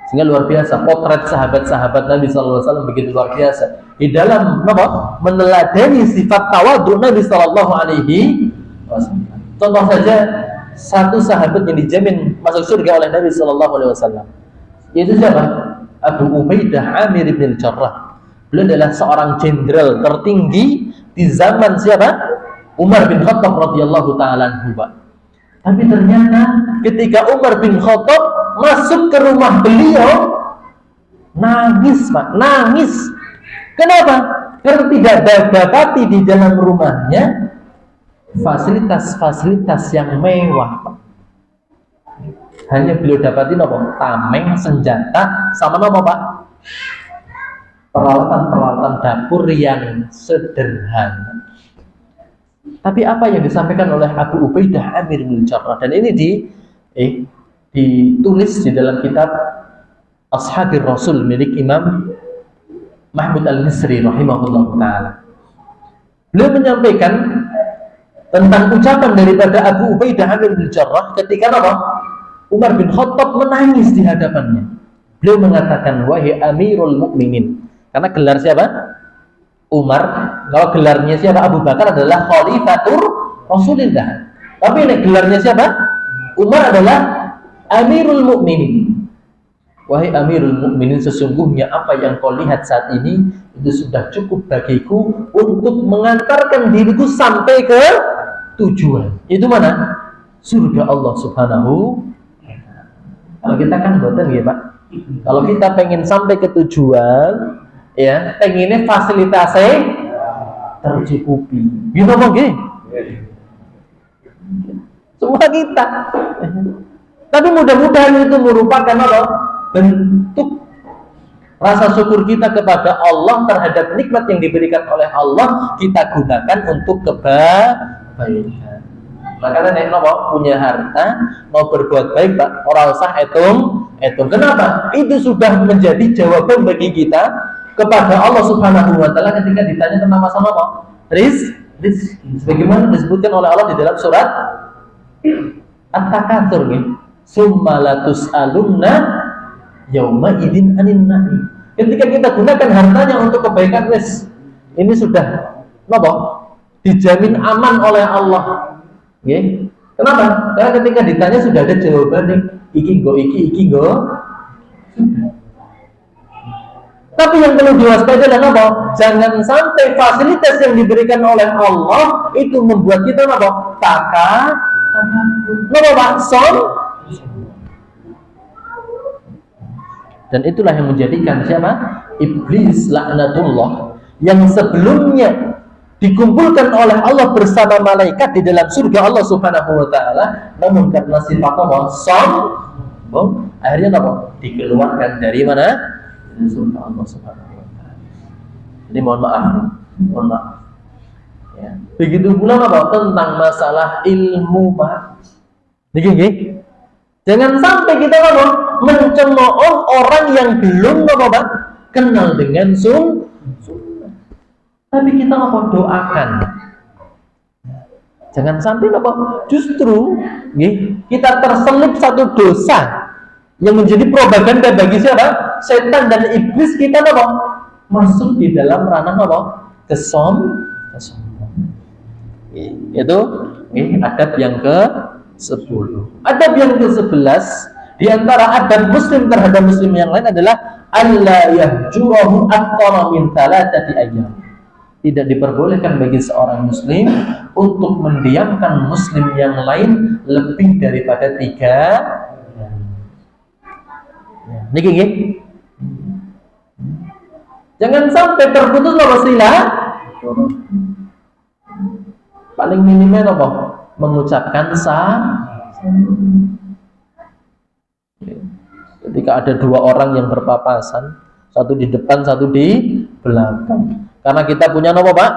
Sehingga luar biasa potret sahabat-sahabat Nabi Sallallahu Alaihi Wasallam begitu luar biasa di dalam meneladani sifat tawadhu Nabi Sallallahu Alaihi Wasallam. Contoh saja satu sahabat yang dijamin masuk surga oleh Nabi Sallallahu Alaihi Wasallam, yaitu siapa? Abu Ubaidah Amir bin Jarrah. Beliau adalah seorang jenderal tertinggi di zaman siapa? Umar bin Khattab radhiyallahu taala anhu. Tapi ternyata ketika Umar bin Khattab masuk ke rumah beliau, nangis Pak, nangis. Kenapa? Karena tidak dapati di dalam rumahnya fasilitas-fasilitas yang mewah Pak. Hanya beliau dapati tameng, senjata, sama Pak? Peralatan-peralatan dapur yang sederhana. Tapi apa yang disampaikan oleh Abu Ubaidah Amir bin Jarrah, dan ini ditulis di dalam kitab Ashabir Rasul milik Imam Mahmud Al-Misri rahimahullah ta'ala. Beliau menyampaikan tentang ucapan daripada Abu Ubaidah Amir bin Jarrah ketika Umar bin Khattab menangis di hadapannya. Beliau mengatakan, wahai Amirul Mukminin. Karena gelar siapa? Umar. Kalau gelarnya siapa? Abu Bakar adalah Khalifatur Rasulillah. Tapi ini gelarnya siapa? Umar adalah Amirul Mukminin. Wahai Amirul Mukminin, sesungguhnya apa yang kau lihat saat ini itu sudah cukup bagiku untuk mengantarkan diriku sampai ke tujuan. Itu mana? Surga Allah Subhanahu. Kalau kita kan boten ya Pak. Kalau kita pengen sampai ke tujuan, ya, pengennya fasilitasnya tercukupi. Gitu apa nggih? Semua kita. Tapi mudah-mudahan itu merupakan bentuk rasa syukur kita kepada Allah terhadap nikmat yang diberikan oleh Allah, kita gunakan untuk kebaikan. Makanya nek punya harta mau berbuat baik Pak, ora usah etung. Kenapa? Itu sudah menjadi jawaban bagi kita kepada Allah Subhanahu wa taala ketika ditanya tentang masalah apa? Rizki. Sebagaimana disebutkan oleh Allah di dalam surat At-Takatsur nih. Summa latus'alunna yauma idzin 'anin na'im. Ketika kita gunakan hartanya untuk kebaikan, ini sudah dijamin aman oleh Allah. Okay. Kenapa? Karena ketika ditanya sudah ada jawabannya. Iki go. Tapi yang perlu diwaspadai adalah jangan sampai fasilitas yang diberikan oleh Allah itu membuat kita takut. Pak? Dan itulah yang menjadikan siapa? Iblis laknatullah yang sebelumnya dikumpulkan oleh Allah bersama malaikat di dalam surga Allah Subhanahu wa taala, namun karena sifat Allah sombong, akhirnya apa? Dikeluarkan dari mana? Dari surga Allah Subhanahu wa taala. Jadi mohon maaf. Ya. Begitu pula apa? Tentang masalah ilmu, Pak. Nggih. Jangan sampai kita apa? Mencemooh orang yang belum apa? Kenal dengan sunnah. Tapi kita apa? Doakan. Jangan sampai apa? Justru kita terselip satu dosa yang menjadi propaganda bagi siapa? Setan dan iblis, kita apa? Masuk di dalam ranah apa? Kesombongan. Itu adab yang ke-10. Adab yang ke-11 di antara adab muslim terhadap muslim yang lain adalah alla yahjurahu akthara min 3 ayyam. Tidak diperbolehkan bagi seorang muslim untuk mendiamkan muslim yang lain lebih daripada 3 niki nggih. Jangan sampai terputus silaturahmi. Paling minimal apa? Mengucapkan ketika ada 2 orang yang berpapasan, satu di depan, satu di belakang. Karena kita punya apa, Pak?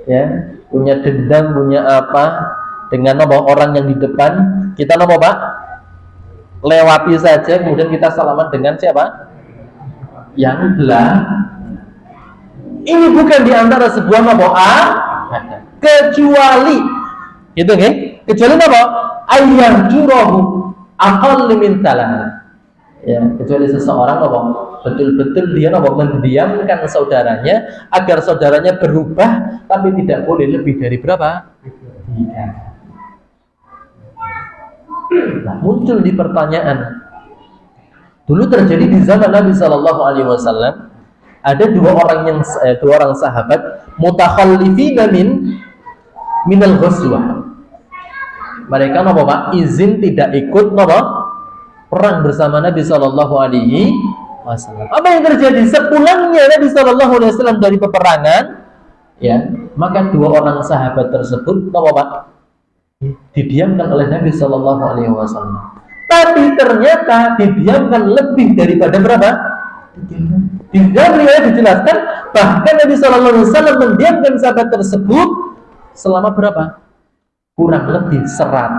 Ya, punya dendam, punya apa dengan apa orang yang di depan, kita apa, Pak? Lewati saja, kemudian kita salaman dengan siapa? Yang belakang. Ini bukan di antara sebuah doa, kecuali itu kecuali apa? Ayyahjurahu aqall min 3. Ya, kecuali seseorang apa? Betul-betul dia apa? Mendiamkan saudaranya agar saudaranya berubah, tapi tidak boleh lebih dari berapa? 3. Nah, muncul di pertanyaan. Dulu terjadi di zaman Nabi Shallallahu Alaihi Wasallam. Ada 2 orang sahabat mutakhallifina minal ghazwah. Mereka apa, Pak? Izin tidak ikut perang bersama Nabi Shallallahu Alaihi Wasallam. Apa yang terjadi sepulangnya Nabi Shallallahu Alaihi Wasallam dari peperangan? Ya, maka 2 orang sahabat tersebut apa, Pak? Didiamkan oleh Nabi Shallallahu Alaihi Wasallam. Tapi ternyata didiamkan lebih daripada berapa? Di dalam riwayat dijelaskan bahkan Nabi Shallallahu Alaihi Wasallam mendiamkan sahabat tersebut selama berapa? Kurang lebih 100.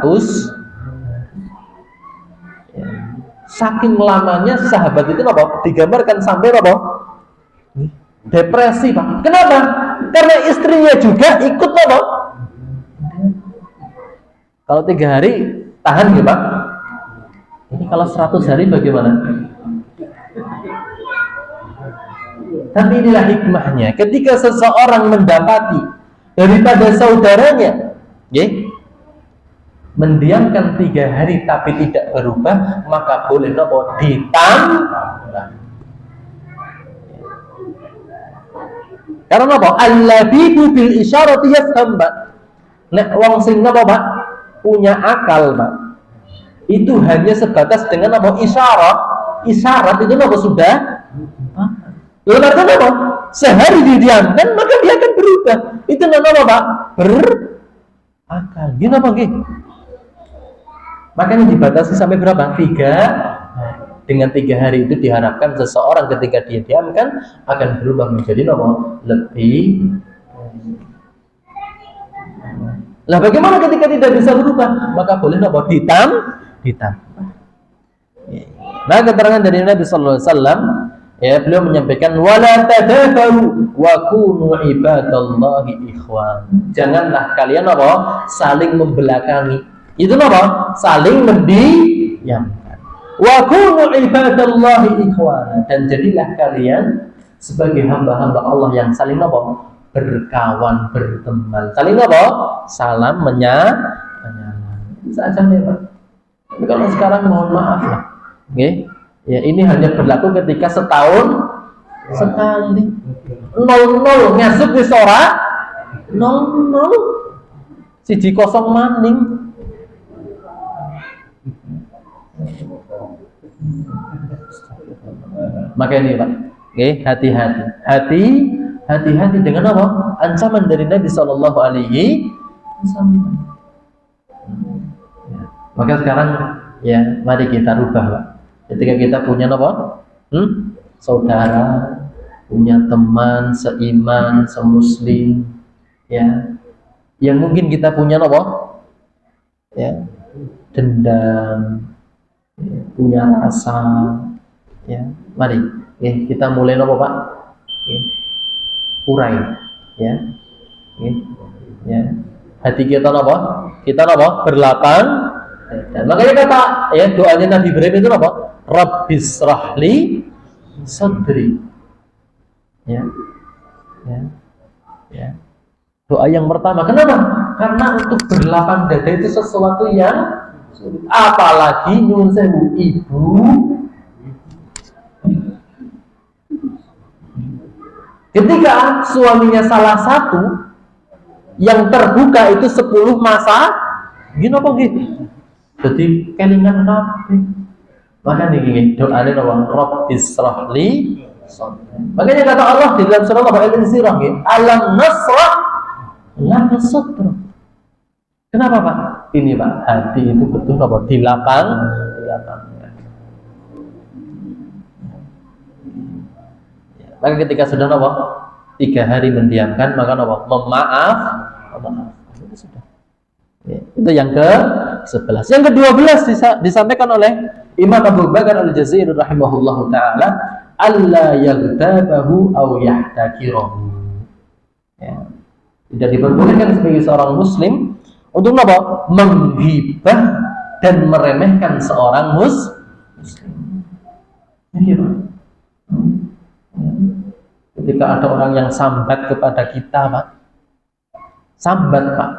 Saking lamanya sahabat itu apa? Digambarkan sampai apa? Depresi, Pak. Kenapa? Karena istrinya juga ikut apa? Kalau 3 hari tahan ya, Pak? Ini kalau 100 hari bagaimana? Tapi inilah hikmahnya. Ketika seseorang mendapati daripada saudaranya mendiamkan 3 hari tapi tidak berubah, maka boleh ditambah. Karena apa? Allabibu bil isyarati yafham, Pak. Nek wong sing Pak punya akal, Pak. Itu hanya sebatas dengan apa? Isyarat itu sudah. Lalu apa? Sehari didiamkan maka dia akan berubah. Itu namanya Pak? Berakal. Gini apa makanya dibatasi sampai berapa? 3. Dengan 3 hari itu diharapkan seseorang ketika dia diamkan akan berubah menjadi lebih. Lah bagaimana ketika tidak bisa berubah? Maka boleh ditambah. Nah, keterangan dari Nabi sallallahu alaihi wasallam, beliau menyampaikan wala tadabaru wa kunu ibadallahi ikhwan. Janganlah kalian saling membelakangi. Itu saling mendiamkan. Wa kunu ibadallahi ikhwan, dan jadilah kalian sebagai hamba-hamba Allah yang saling berkawan, berteman. Saling salam menyalam. Saja nih, Pak. Tapi kalau sekarang mohon maaf lah. Ya ini hanya berlaku ketika setahun sekali. 00 ngasuk wis ora 00 1-0 maning. Maka ini Pak, hati-hati dengan apa? Ancaman dari Nabi Shallallahu Alaihi Wasallam. Maka sekarang ya, mari kita rubah Pak. Ketika kita punya apa? Saudara, punya teman seiman, semuslim, ya, yang mungkin kita punya apa? Ya, dendam, ya, punya rasa, ya, mari ya, kita mulai apa Pak? Ya, urai, ya, ya, hati kita apa? Kita apa? Berlapang. Dan makanya kata ya, doanya Nabi Ibrahim itu apa? Rabbis rahli sadri. Ya, ya, ya. Doa yang pertama. Kenapa? Karena untuk berlapang dada itu sesuatu yang sulit. Apalagi nyuwun sewu ibu. Ketika suaminya salah satu, yang terbuka itu 10 masa, gini apa gitu? Jadi kelingan kabeh. Maka nih doanya nama Rabbis rahli. Makanya kata Allah di dalam surah Al-Insyirah, alam nasrah laka sadrak. Kenapa Pak? Ini Pak, hati itu betul apa? Dilapang. Maka ketika sudah apa? 3 hari mendiamkan, maka apa? Memaaf. Itu sudah. Ya, itu yang ke-11. Yang ke-12 disampaikan oleh Imam Abu Bakar Al-Jazairi rahimahullahu taala, alla yaghtabahu aw yahtakirahu. Ya. Tidak diperbolehkan sebagai seorang muslim untuk apa? Menghibah dan meremehkan seorang muslim. Ya, ketika ada orang yang sambat kepada kita, Pak, sambat Pak,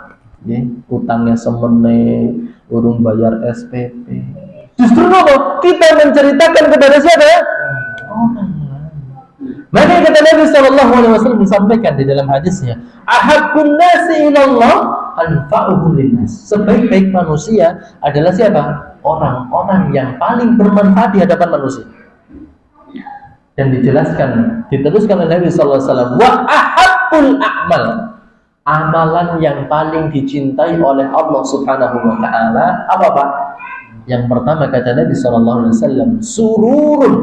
ya, utangnya semene, urung bayar SPP. Justru apa? Kita menceritakan kepada siapa? Orang. Maka kata Nabi Sallallahu Alaihi Wasallam disampaikan di dalam hadisnya, ahabbun nasi ilallah anfa'uhum linnas. Sebaik-baik manusia adalah siapa? Orang-orang yang paling bermanfaat di hadapan manusia. Dan dijelaskan, diteruskan oleh Nabi Sallallahu Alaihi Wasallam, wa ahabbul a'mal, amalan yang paling dicintai oleh Allah Subhanahu Wa Taala apa Pak? Yang pertama kata Nabi Sallallahu Alaihi Wasallam, sururun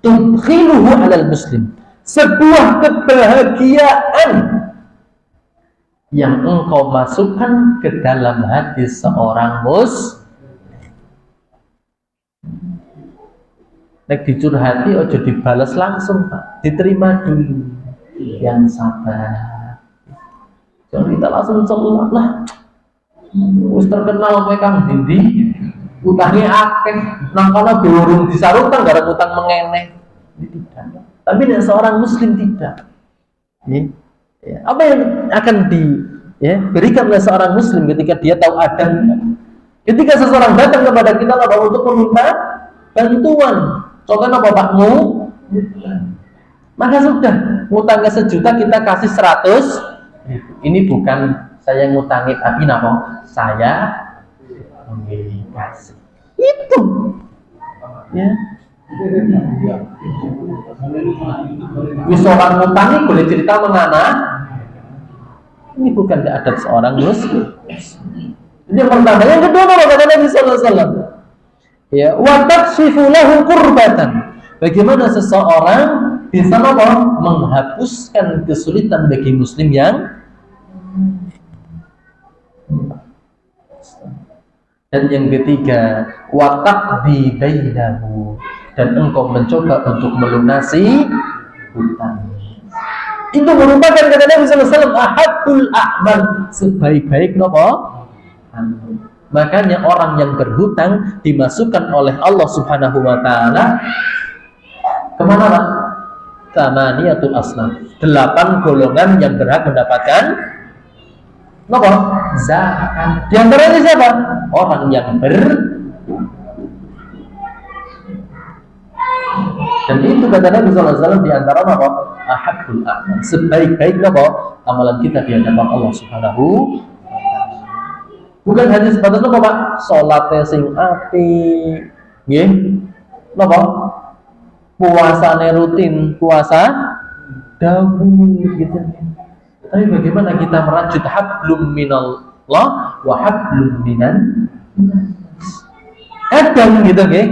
tudkhiluhu 'alal muslim, sebuah kebahagiaan yang engkau masukkan ke dalam hati seorang muslim. Nek dicurhati ojo dibalas langsung Pak, diterima dulu, yang sabar. Jangan kita langsung celak lah. Wis terkenal kowe Kang Dindi, utangnya akeh, nang kono durung disarutang gara utang mengeneh. Tidak. Tapi nek seorang muslim tidak. Ya. Apa yang akan berikan oleh seorang muslim ketika dia tahu adab? Ketika seseorang datang kepada kita untuk meminta bantuan, contohnya bapakmu, maka sudah, ngutangnya 1 juta kita kasih 100. Ini bukan saya ngutangi, tapi napa? Saya kasih. Itu. Ya. Wis orang ngutangi boleh cerita mengana. Ini bukan adat seorang muslim. Ini yang pertama. Yang kedua apa kata Nabi sallallahu alaihi wasallam? Ya, wa takshifu lahu kurbatan. Bagaimana seseorang bisa menghapuskan kesulitan bagi muslim yang dan yang ketiga, wa taqdi bainahu, dan engkau mencoba untuk melunasi hutang. Itu merupakan kata Nabi sallallahu alaihi wasallam ahabbul a'mal, sebaik-baik Makanya orang yang berhutang dimasukkan oleh Allah Subhanahu wa taala kemana Pak? Tamaniyatul asnaf, 8 golongan yang berhak mendapatkan zakat. Di antaranya siapa? Orang yang dan itu kata Nabi sallallahu alaihi wasallam di antara ahabbul a'mal, sebaik-baik amalan kita di hadapan Allah Subhanahu. Bukan hanya sebatas Pak, salatnya sing apik, nggih, napa? Puasane rutin, puasa Daud gitu. Tapi bagaimana kita merajut hablum minallah wa hablum minan Adam gitu nggih.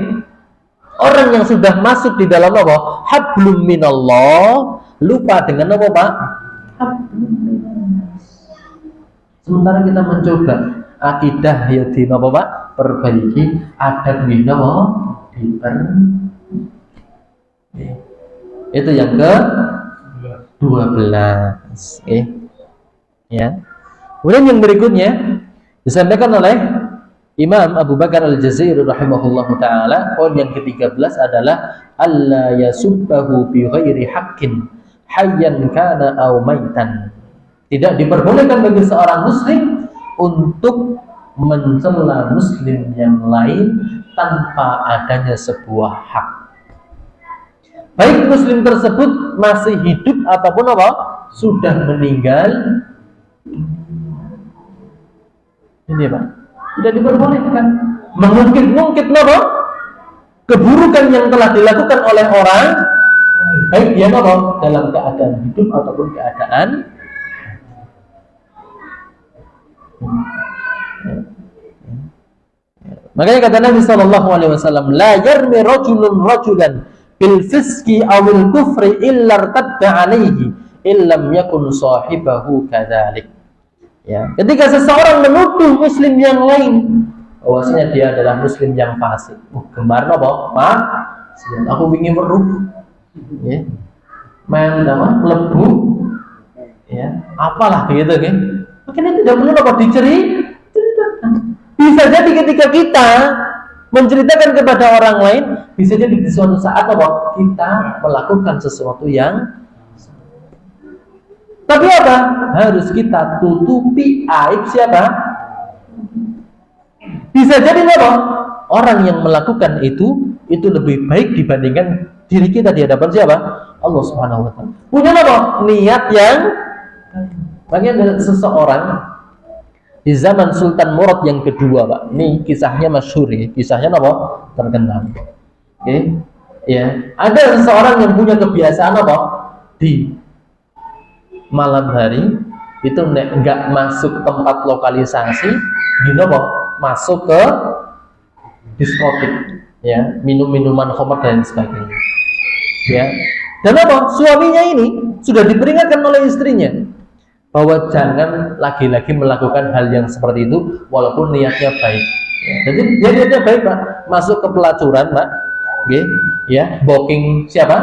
Orang yang sudah masuk di dalam apa? Hablum minallah lupa dengan apa, Pak? Hablum minallah. Sementara kita mencoba akidah ya di apa, Pak? Perbaiki, adat minallah itu yang ke 12. Ya. Kemudian yang berikutnya disampaikan oleh Imam Abu Bakar Al-Jazairi rahimahullahu taala, poin yang ke-13 adalah alla yasubbahu bi ghairi haqqin hayyan kana aw maitan. Tidak diperbolehkan bagi seorang muslim untuk mencela muslim yang lain tanpa adanya sebuah hak. Baik muslim tersebut masih hidup ataupun apa? Sudah meninggal. Ini Pak, tidak diperbolehkan mengungkit-ungkit apa? Keburukan yang telah dilakukan oleh orang, baik dia apa? Dalam keadaan hidup ataupun keadaan. Makanya kata Nabi sallallahu alaihi wasallam, la yarmi rajulun rajulan bil fiski awil kufri illa irtadda alaihi illam yakun sahibahu kadzalik. Ya, ketika seseorang menuduh muslim yang lain bahwasanya dia adalah muslim yang fasik, gemar napa? Pak, aku ingin weruh. Ya. Main nama lebu. Ya, apalah begitu kan? Makanya tidak perlu apa diceritakan. Bisa jadi ketika kita menceritakan kepada orang lain, bisa jadi di suatu saat apa? Kita melakukan sesuatu yang tapi apa? Harus kita tutupi aib siapa? Bisa jadi apa? Orang yang melakukan itu lebih baik dibandingkan diri kita di hadapan siapa? Allah Subhanahu wa taala. Punya apa? Niat yang makanya seseorang di zaman Sultan Murad yang kedua, Pak. Ini kisahnya masyhur ya. Kisahnya apa? Terkenal. Oke. Ya, ada seseorang yang punya kebiasaan apa? Di malam hari itu enggak masuk tempat lokalisasi, apa? Masuk ke diskotik, ya, minum-minuman khamr dan sebagainya. Ya. Dan apa? Suaminya ini sudah diperingatkan oleh istrinya bahwa jangan lagi-lagi melakukan hal yang seperti itu walaupun niatnya baik. Ya. Jadi dia niatnya baik, Pak. Masuk ke pelacuran, Pak. Oke, ya, booking siapa?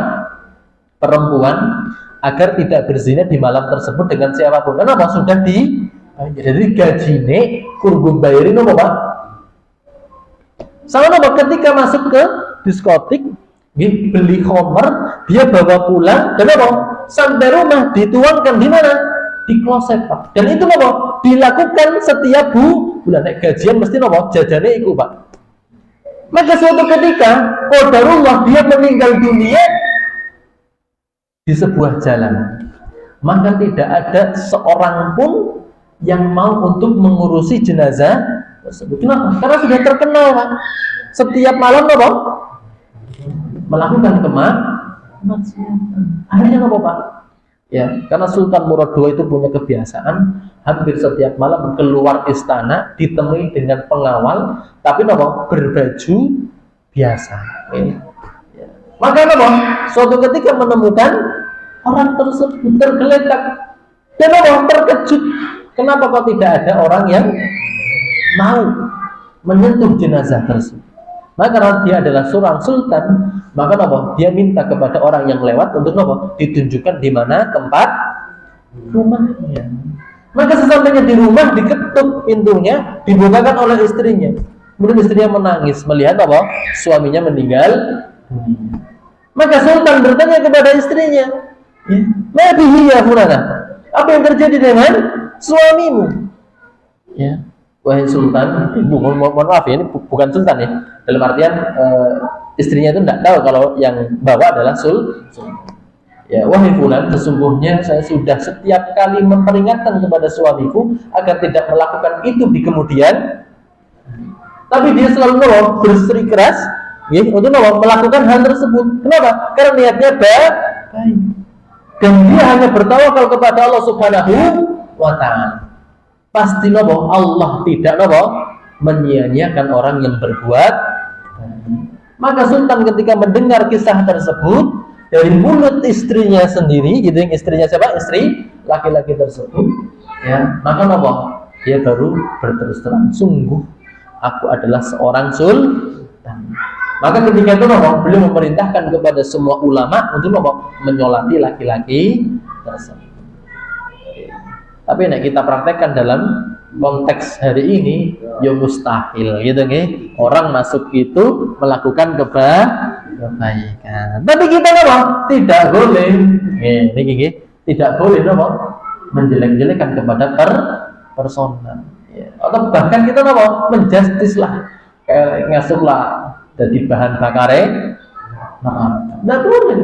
Perempuan agar tidak berzina di malam tersebut dengan siapapun. Kenapa? Sudah jadi gajine kurgum bayarin apa, Pak? Sama apa? Ketika masuk ke diskotik, beli khamr, dia bawa pulang, dan apa? Sampai rumah dituangkan di mana? Di kloset, Pak. Dan itu apa? Dilakukan setiap bulan. Gajian mesti apa? Jajane iku, Pak. Maka suatu ketika qadarullah dia meninggal dunia di sebuah jalan, maka tidak ada seorang pun yang mau untuk mengurusi jenazah tersebut. Kenapa? Karena sudah terkenal, Pak. Setiap malam apa? Melakukan kemaksiatan. Akhirnya apa, Pak? Ya, karena Sultan Murad II itu punya kebiasaan hampir setiap malam keluar istana ditemui dengan pengawal, tapi apa? Berbaju biasa. Ya. Maka apa? Suatu ketika menemukan orang tersebut tergeletak dan apa? Terkejut. Kenapa kok tidak ada orang yang mau menyentuh jenazah tersebut? Maka karena dia adalah seorang sultan, maka apa? Dia minta kepada orang yang lewat untuk apa? Ditunjukkan di mana tempat rumahnya. Maka sesampainya di rumah diketuk pintunya, dibukakan oleh istrinya. Kemudian istrinya menangis melihat apa? Suaminya meninggal. Maka sultan bertanya kepada istrinya, "Ma bihi ya fulana?" Apa yang terjadi dengan suamimu? Ya. Wahai sultan, mohon maaf ya, ini bukan sultan ya. Dalam artian istrinya itu tidak tahu kalau yang bawa adalah sultan. Ya, wahai fulan, sesungguhnya saya sudah setiap kali memperingatkan kepada suamiku agar tidak melakukan itu di kemudian, tapi dia selalu bersikeras, untuk melakukan hal tersebut. Kenapa? Karena niatnya baik. Dan dia hanya bertawakal kepada Allah Subhanahu wa Ta'ala. Pasti Allah tidak menyia-nyiakan orang yang berbuat. Maka Sultan ketika mendengar kisah tersebut dari mulut istrinya sendiri, gitu, istrinya siapa? Istri laki-laki tersebut, ya, maka dia baru berterus terang, sungguh aku adalah seorang sultan. Maka ketika itu beliau memerintahkan kepada semua ulama untuk menyolati laki-laki tersebut. Tapi nek kita praktekkan dalam konteks hari ini, ya mustahil, gitu nggih. Orang masuk itu melakukan kebaikan. Tapi kita tidak boleh, tidak boleh menjelek-jelekan kepada personal. Ya. Atau bahkan kita menjustis lah, kayak ngasuh lah jadi bahan bakare. Tidak boleh.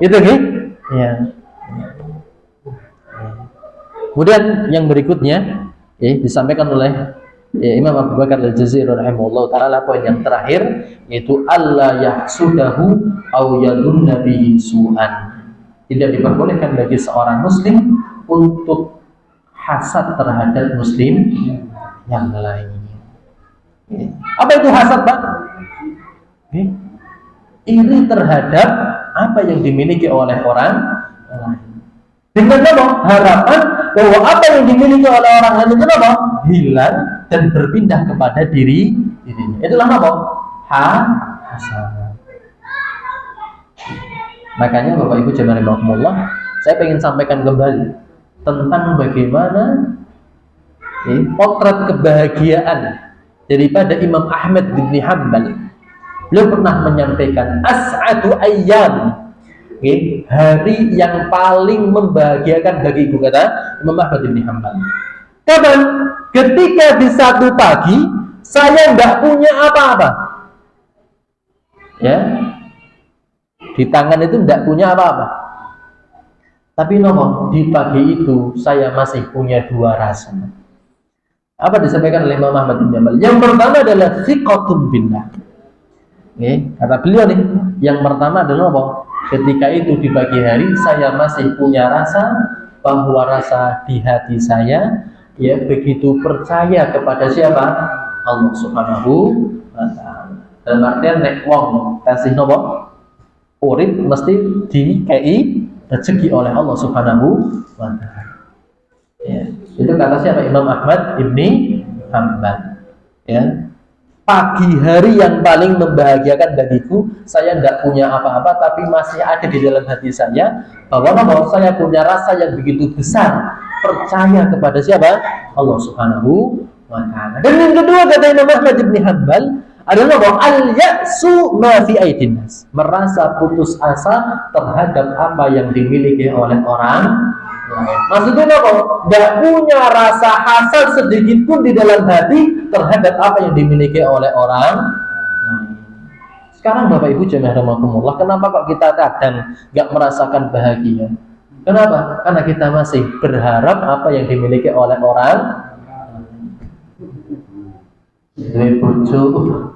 Itu nggih. Ya. Kemudian yang berikutnya disampaikan oleh Imam Abu Bakar Al-Jazairi rahimahullah taala, poin yang terakhir yaitu alla yahsudahu aw yadunna bihi su'an. Tidak diperbolehkan bagi seorang muslim untuk hasad terhadap muslim yang lain. Apa itu hasad, Pak? Iri terhadap apa yang dimiliki oleh orang lain. Dengan harapan bahwa apa yang dimiliki oleh orang lain itu hilang dan berpindah kepada dirinya. Itulah hasad. Makanya Bapak Ibu jemaah rahimakumullah, saya ingin sampaikan kembali tentang bagaimana potret kebahagiaan daripada Imam Ahmad bin Hanbal. Beliau pernah menyampaikan as'adu ayyam, hari yang paling membahagiakan bagiku, kata Imam Ahmad bin Hanbal. Kapan? Ketika di satu pagi saya tidak punya apa-apa, ya, di tangan itu tidak punya apa-apa, tapi di pagi itu saya masih punya dua rasa. Apa disampaikan oleh Imam Ahmad bin Hanbal? Yang pertama adalah thiqatun billah. Kata beliau nih, yang pertama adalah ketika itu di pagi hari saya masih punya rasa bahwa rasa di hati saya begitu percaya kepada siapa? Allah Subhanahu wa Ta'ala. Dalam artian nek wong kasih urip mesti dikei rezeki oleh Allah Subhanahu wa Ta'ala. Itu kata siapa? Imam Ahmad ibni Hanbal. Pagi hari yang paling membahagiakan bagiku, saya tidak punya apa-apa, tapi masih ada di dalam hati saya bahwa saya punya rasa yang begitu besar percaya kepada siapa? Allah Subhanahu wa Ta'ala. Dan yang kedua kata Imam Ahmad bin Hanbal adalah bahwa al-ya'su ma fi aidin nas, merasa putus asa terhadap apa yang dimiliki oleh orang lain. Maksudnya tidak punya rasa hasad sedikit pun di dalam hati terhadap apa yang dimiliki oleh orang lain. Sekarang Bapak Ibu jemaah rahimakumullah, kenapa kok kita kadang nggak merasakan bahagia? Kenapa? Karena kita masih berharap apa yang dimiliki oleh orang lain. Bojo,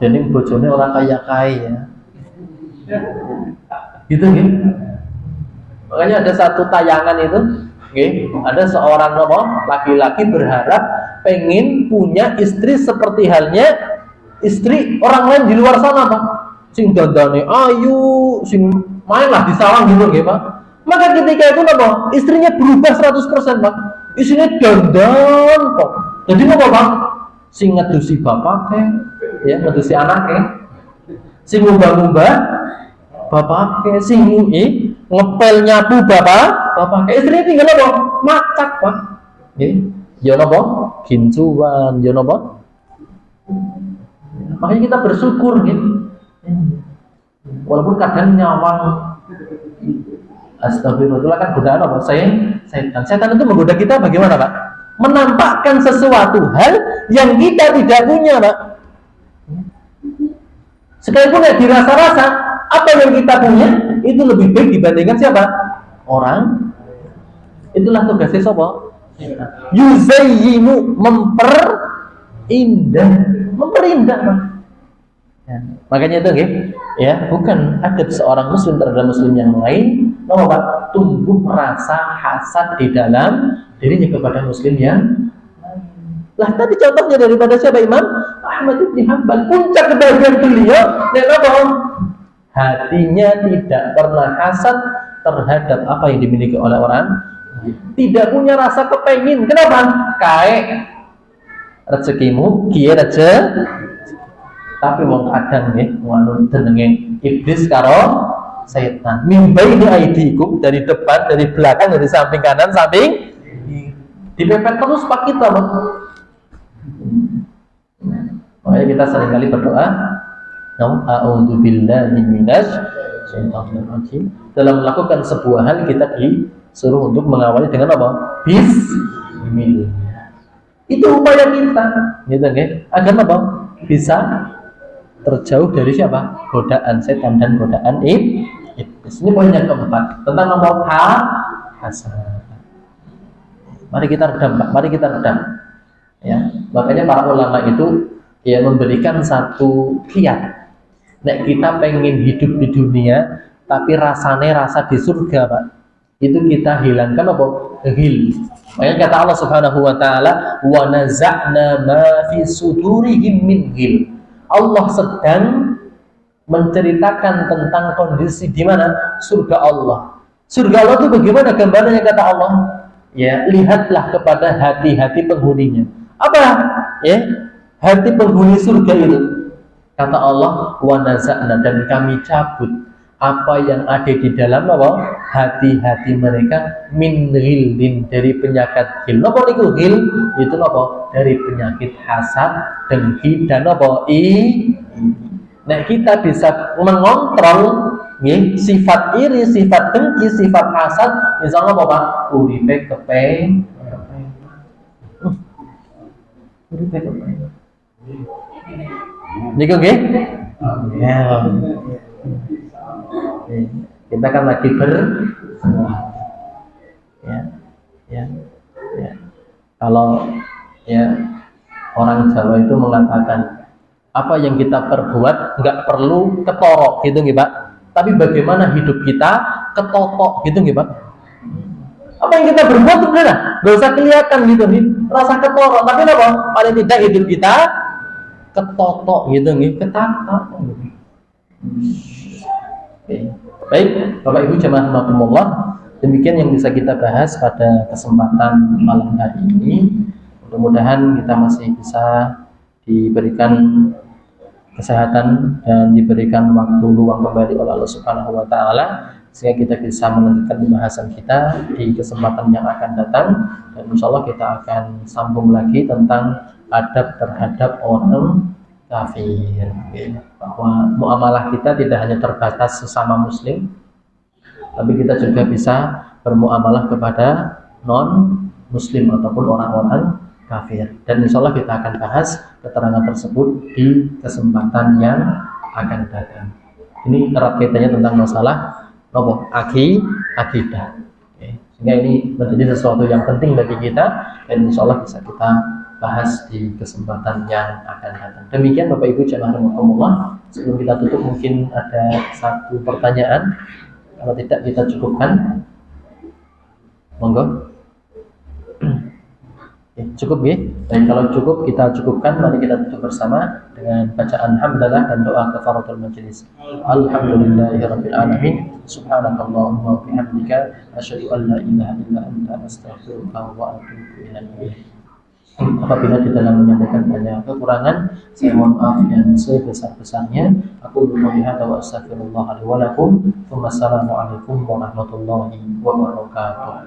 dan ini bojone orang kaya-kaya. Gitu kan? Makanya ada satu tayangan itu, ada seorang laki-laki berharap pengen punya istri seperti halnya istri orang lain di luar sana, Pak. Sing dandane ayu, sing mainlah di sawah gitu, Pak. Maka ketika itu istrinya berubah 100%, Pak. Isinya dandan kok. Jadi Pak? Sing ngedusi bapaknya, ngedusi anaknya, sing ngubah-ngubah bapaknya, sing ngepel nyapu bapaknya, istrinya tinggal macak, Pak. Gincuan, makanya kita bersyukur, walaupun kadang nyawang, astagfirullah, kan godaan setan itu menggoda kita bagaimana, Pak? Menampakkan sesuatu hal yang kita tidak punya, Pak. Sekalipun dirasa-rasa apa yang kita punya itu lebih baik dibandingkan siapa? Orang. Itulah tugasnya siapa? Yuzayyinu, memperindah, Pak. Ya. Makanya itu ya, bukan adab seorang muslim terhadap muslim yang lain, bahwa tumbuh rasa hasad di dalam dirinya kepada muslim yang lain. Lah tadi contohnya daripada siapa? Imam Ahmad bin Hanbal, puncak kebahagiaan beliau, hatinya tidak pernah hasad terhadap apa yang dimiliki oleh orang, tidak punya rasa kepengin. Kenapa? Kae rezekimu, kiye rezeki. Tapi wong kadang ngono jenenge iblis karo setan. Mimbai ini aidikum, dari depan, dari belakang, dari samping kanan, samping dipepet terus pak kita. Makanya kita seringkali berdoa, a'udzubillahi minasyaitonir rajim. Dalam melakukan sebuah hal kita disuruh untuk mengawali dengan apa? Bismillah. Itu upaya kita, gitu agar apa? Bisa terjauh dari siapa? Godaan setan dan godaan iblis. Ini poin yang keempat tentang nomor hasad. Mari kita redam, Pak. Mari kita redam. Ya, makanya para ulama itu ya memberikan satu kiat. Nek kita pengen hidup di dunia, tapi rasanya rasa di surga, Pak. Itu kita hilangkan apa? Ghil. Makanya kata Allah Subhanahu wa taala, "Wa naza'na ma fi sudurihim min ghil." Allah sedang menceritakan tentang kondisi di mana surga Allah. Surga Allah itu bagaimana gambarannya kata Allah? Ya, lihatlah kepada hati-hati penghuninya. Apa? Ya, hati penghuni surga itu. Kata Allah, wa naza'na, dan kami cabut apa yang ada di dalam apa? Hati-hati mereka min ghillin, dari penyakit ghil. Apa itu ghil? Itu apa? Dari penyakit hasad, dengki, dan apa? Nah, kita bisa mengontrol sifat iri, sifat dengki, sifat hasad. Misalnya apa, Pak? Uripe kepeng. Uripe kepeng. Niku nggih? Ya. Kita kan lagi ya. Kalau ya orang Jawa itu mengatakan apa yang kita perbuat nggak perlu ketorok gitu nggih Pak, tapi bagaimana hidup kita ketotok gitu nggih Pak. Apa yang kita berbuat itu benar, nggak usah kelihatan gitu nih rasa ketorok, tapi apa paling tidak hidup kita ketotok gitu nih, ketata. Baik, Bapak Ibu jemaah rahimakumullah, demikian yang bisa kita bahas pada kesempatan malam hari ini. Mudah-mudahan kita masih bisa diberikan kesehatan dan diberikan waktu luang kembali oleh Allah Subhanahu wa taala, sehingga kita bisa melanjutkan pembahasan kita di kesempatan yang akan datang, dan insyaallah kita akan sambung lagi tentang adab terhadap orang kafir, bahwa muamalah kita tidak hanya terbatas sesama muslim, tapi kita juga bisa bermuamalah kepada non muslim ataupun orang-orang kafir. Dan insya Allah kita akan bahas keterangan tersebut di kesempatan yang akan datang. Ini erat kaitannya tentang masalah akidah. Sehingga ini menjadi sesuatu yang penting bagi kita, dan insya Allah bisa kita bahas di kesempatan yang akan datang. Demikian Bapak Ibu jemaah rahimakumullah. Sebelum kita tutup mungkin ada satu pertanyaan. Kalau tidak kita cukupkan. Monggo. Cukup ya. Dan kalau cukup kita cukupkan, mari kita tutup bersama dengan bacaan hamdalah dan doa kafaratul majelis. Alhamdulillahirabbil alamin. Subhanakallahumma wa bihamdika asyhadu an la ilaha illa anta astaghfiruka wa atubu ilaik. Apabila di dalam menyampaikan banyak kekurangan, saya mohon maaf yang sebesar-besarnya. Aku berdoa wa astaghfirullah li wa lakum. Wassalamualaikum warahmatullahi wabarakatuh.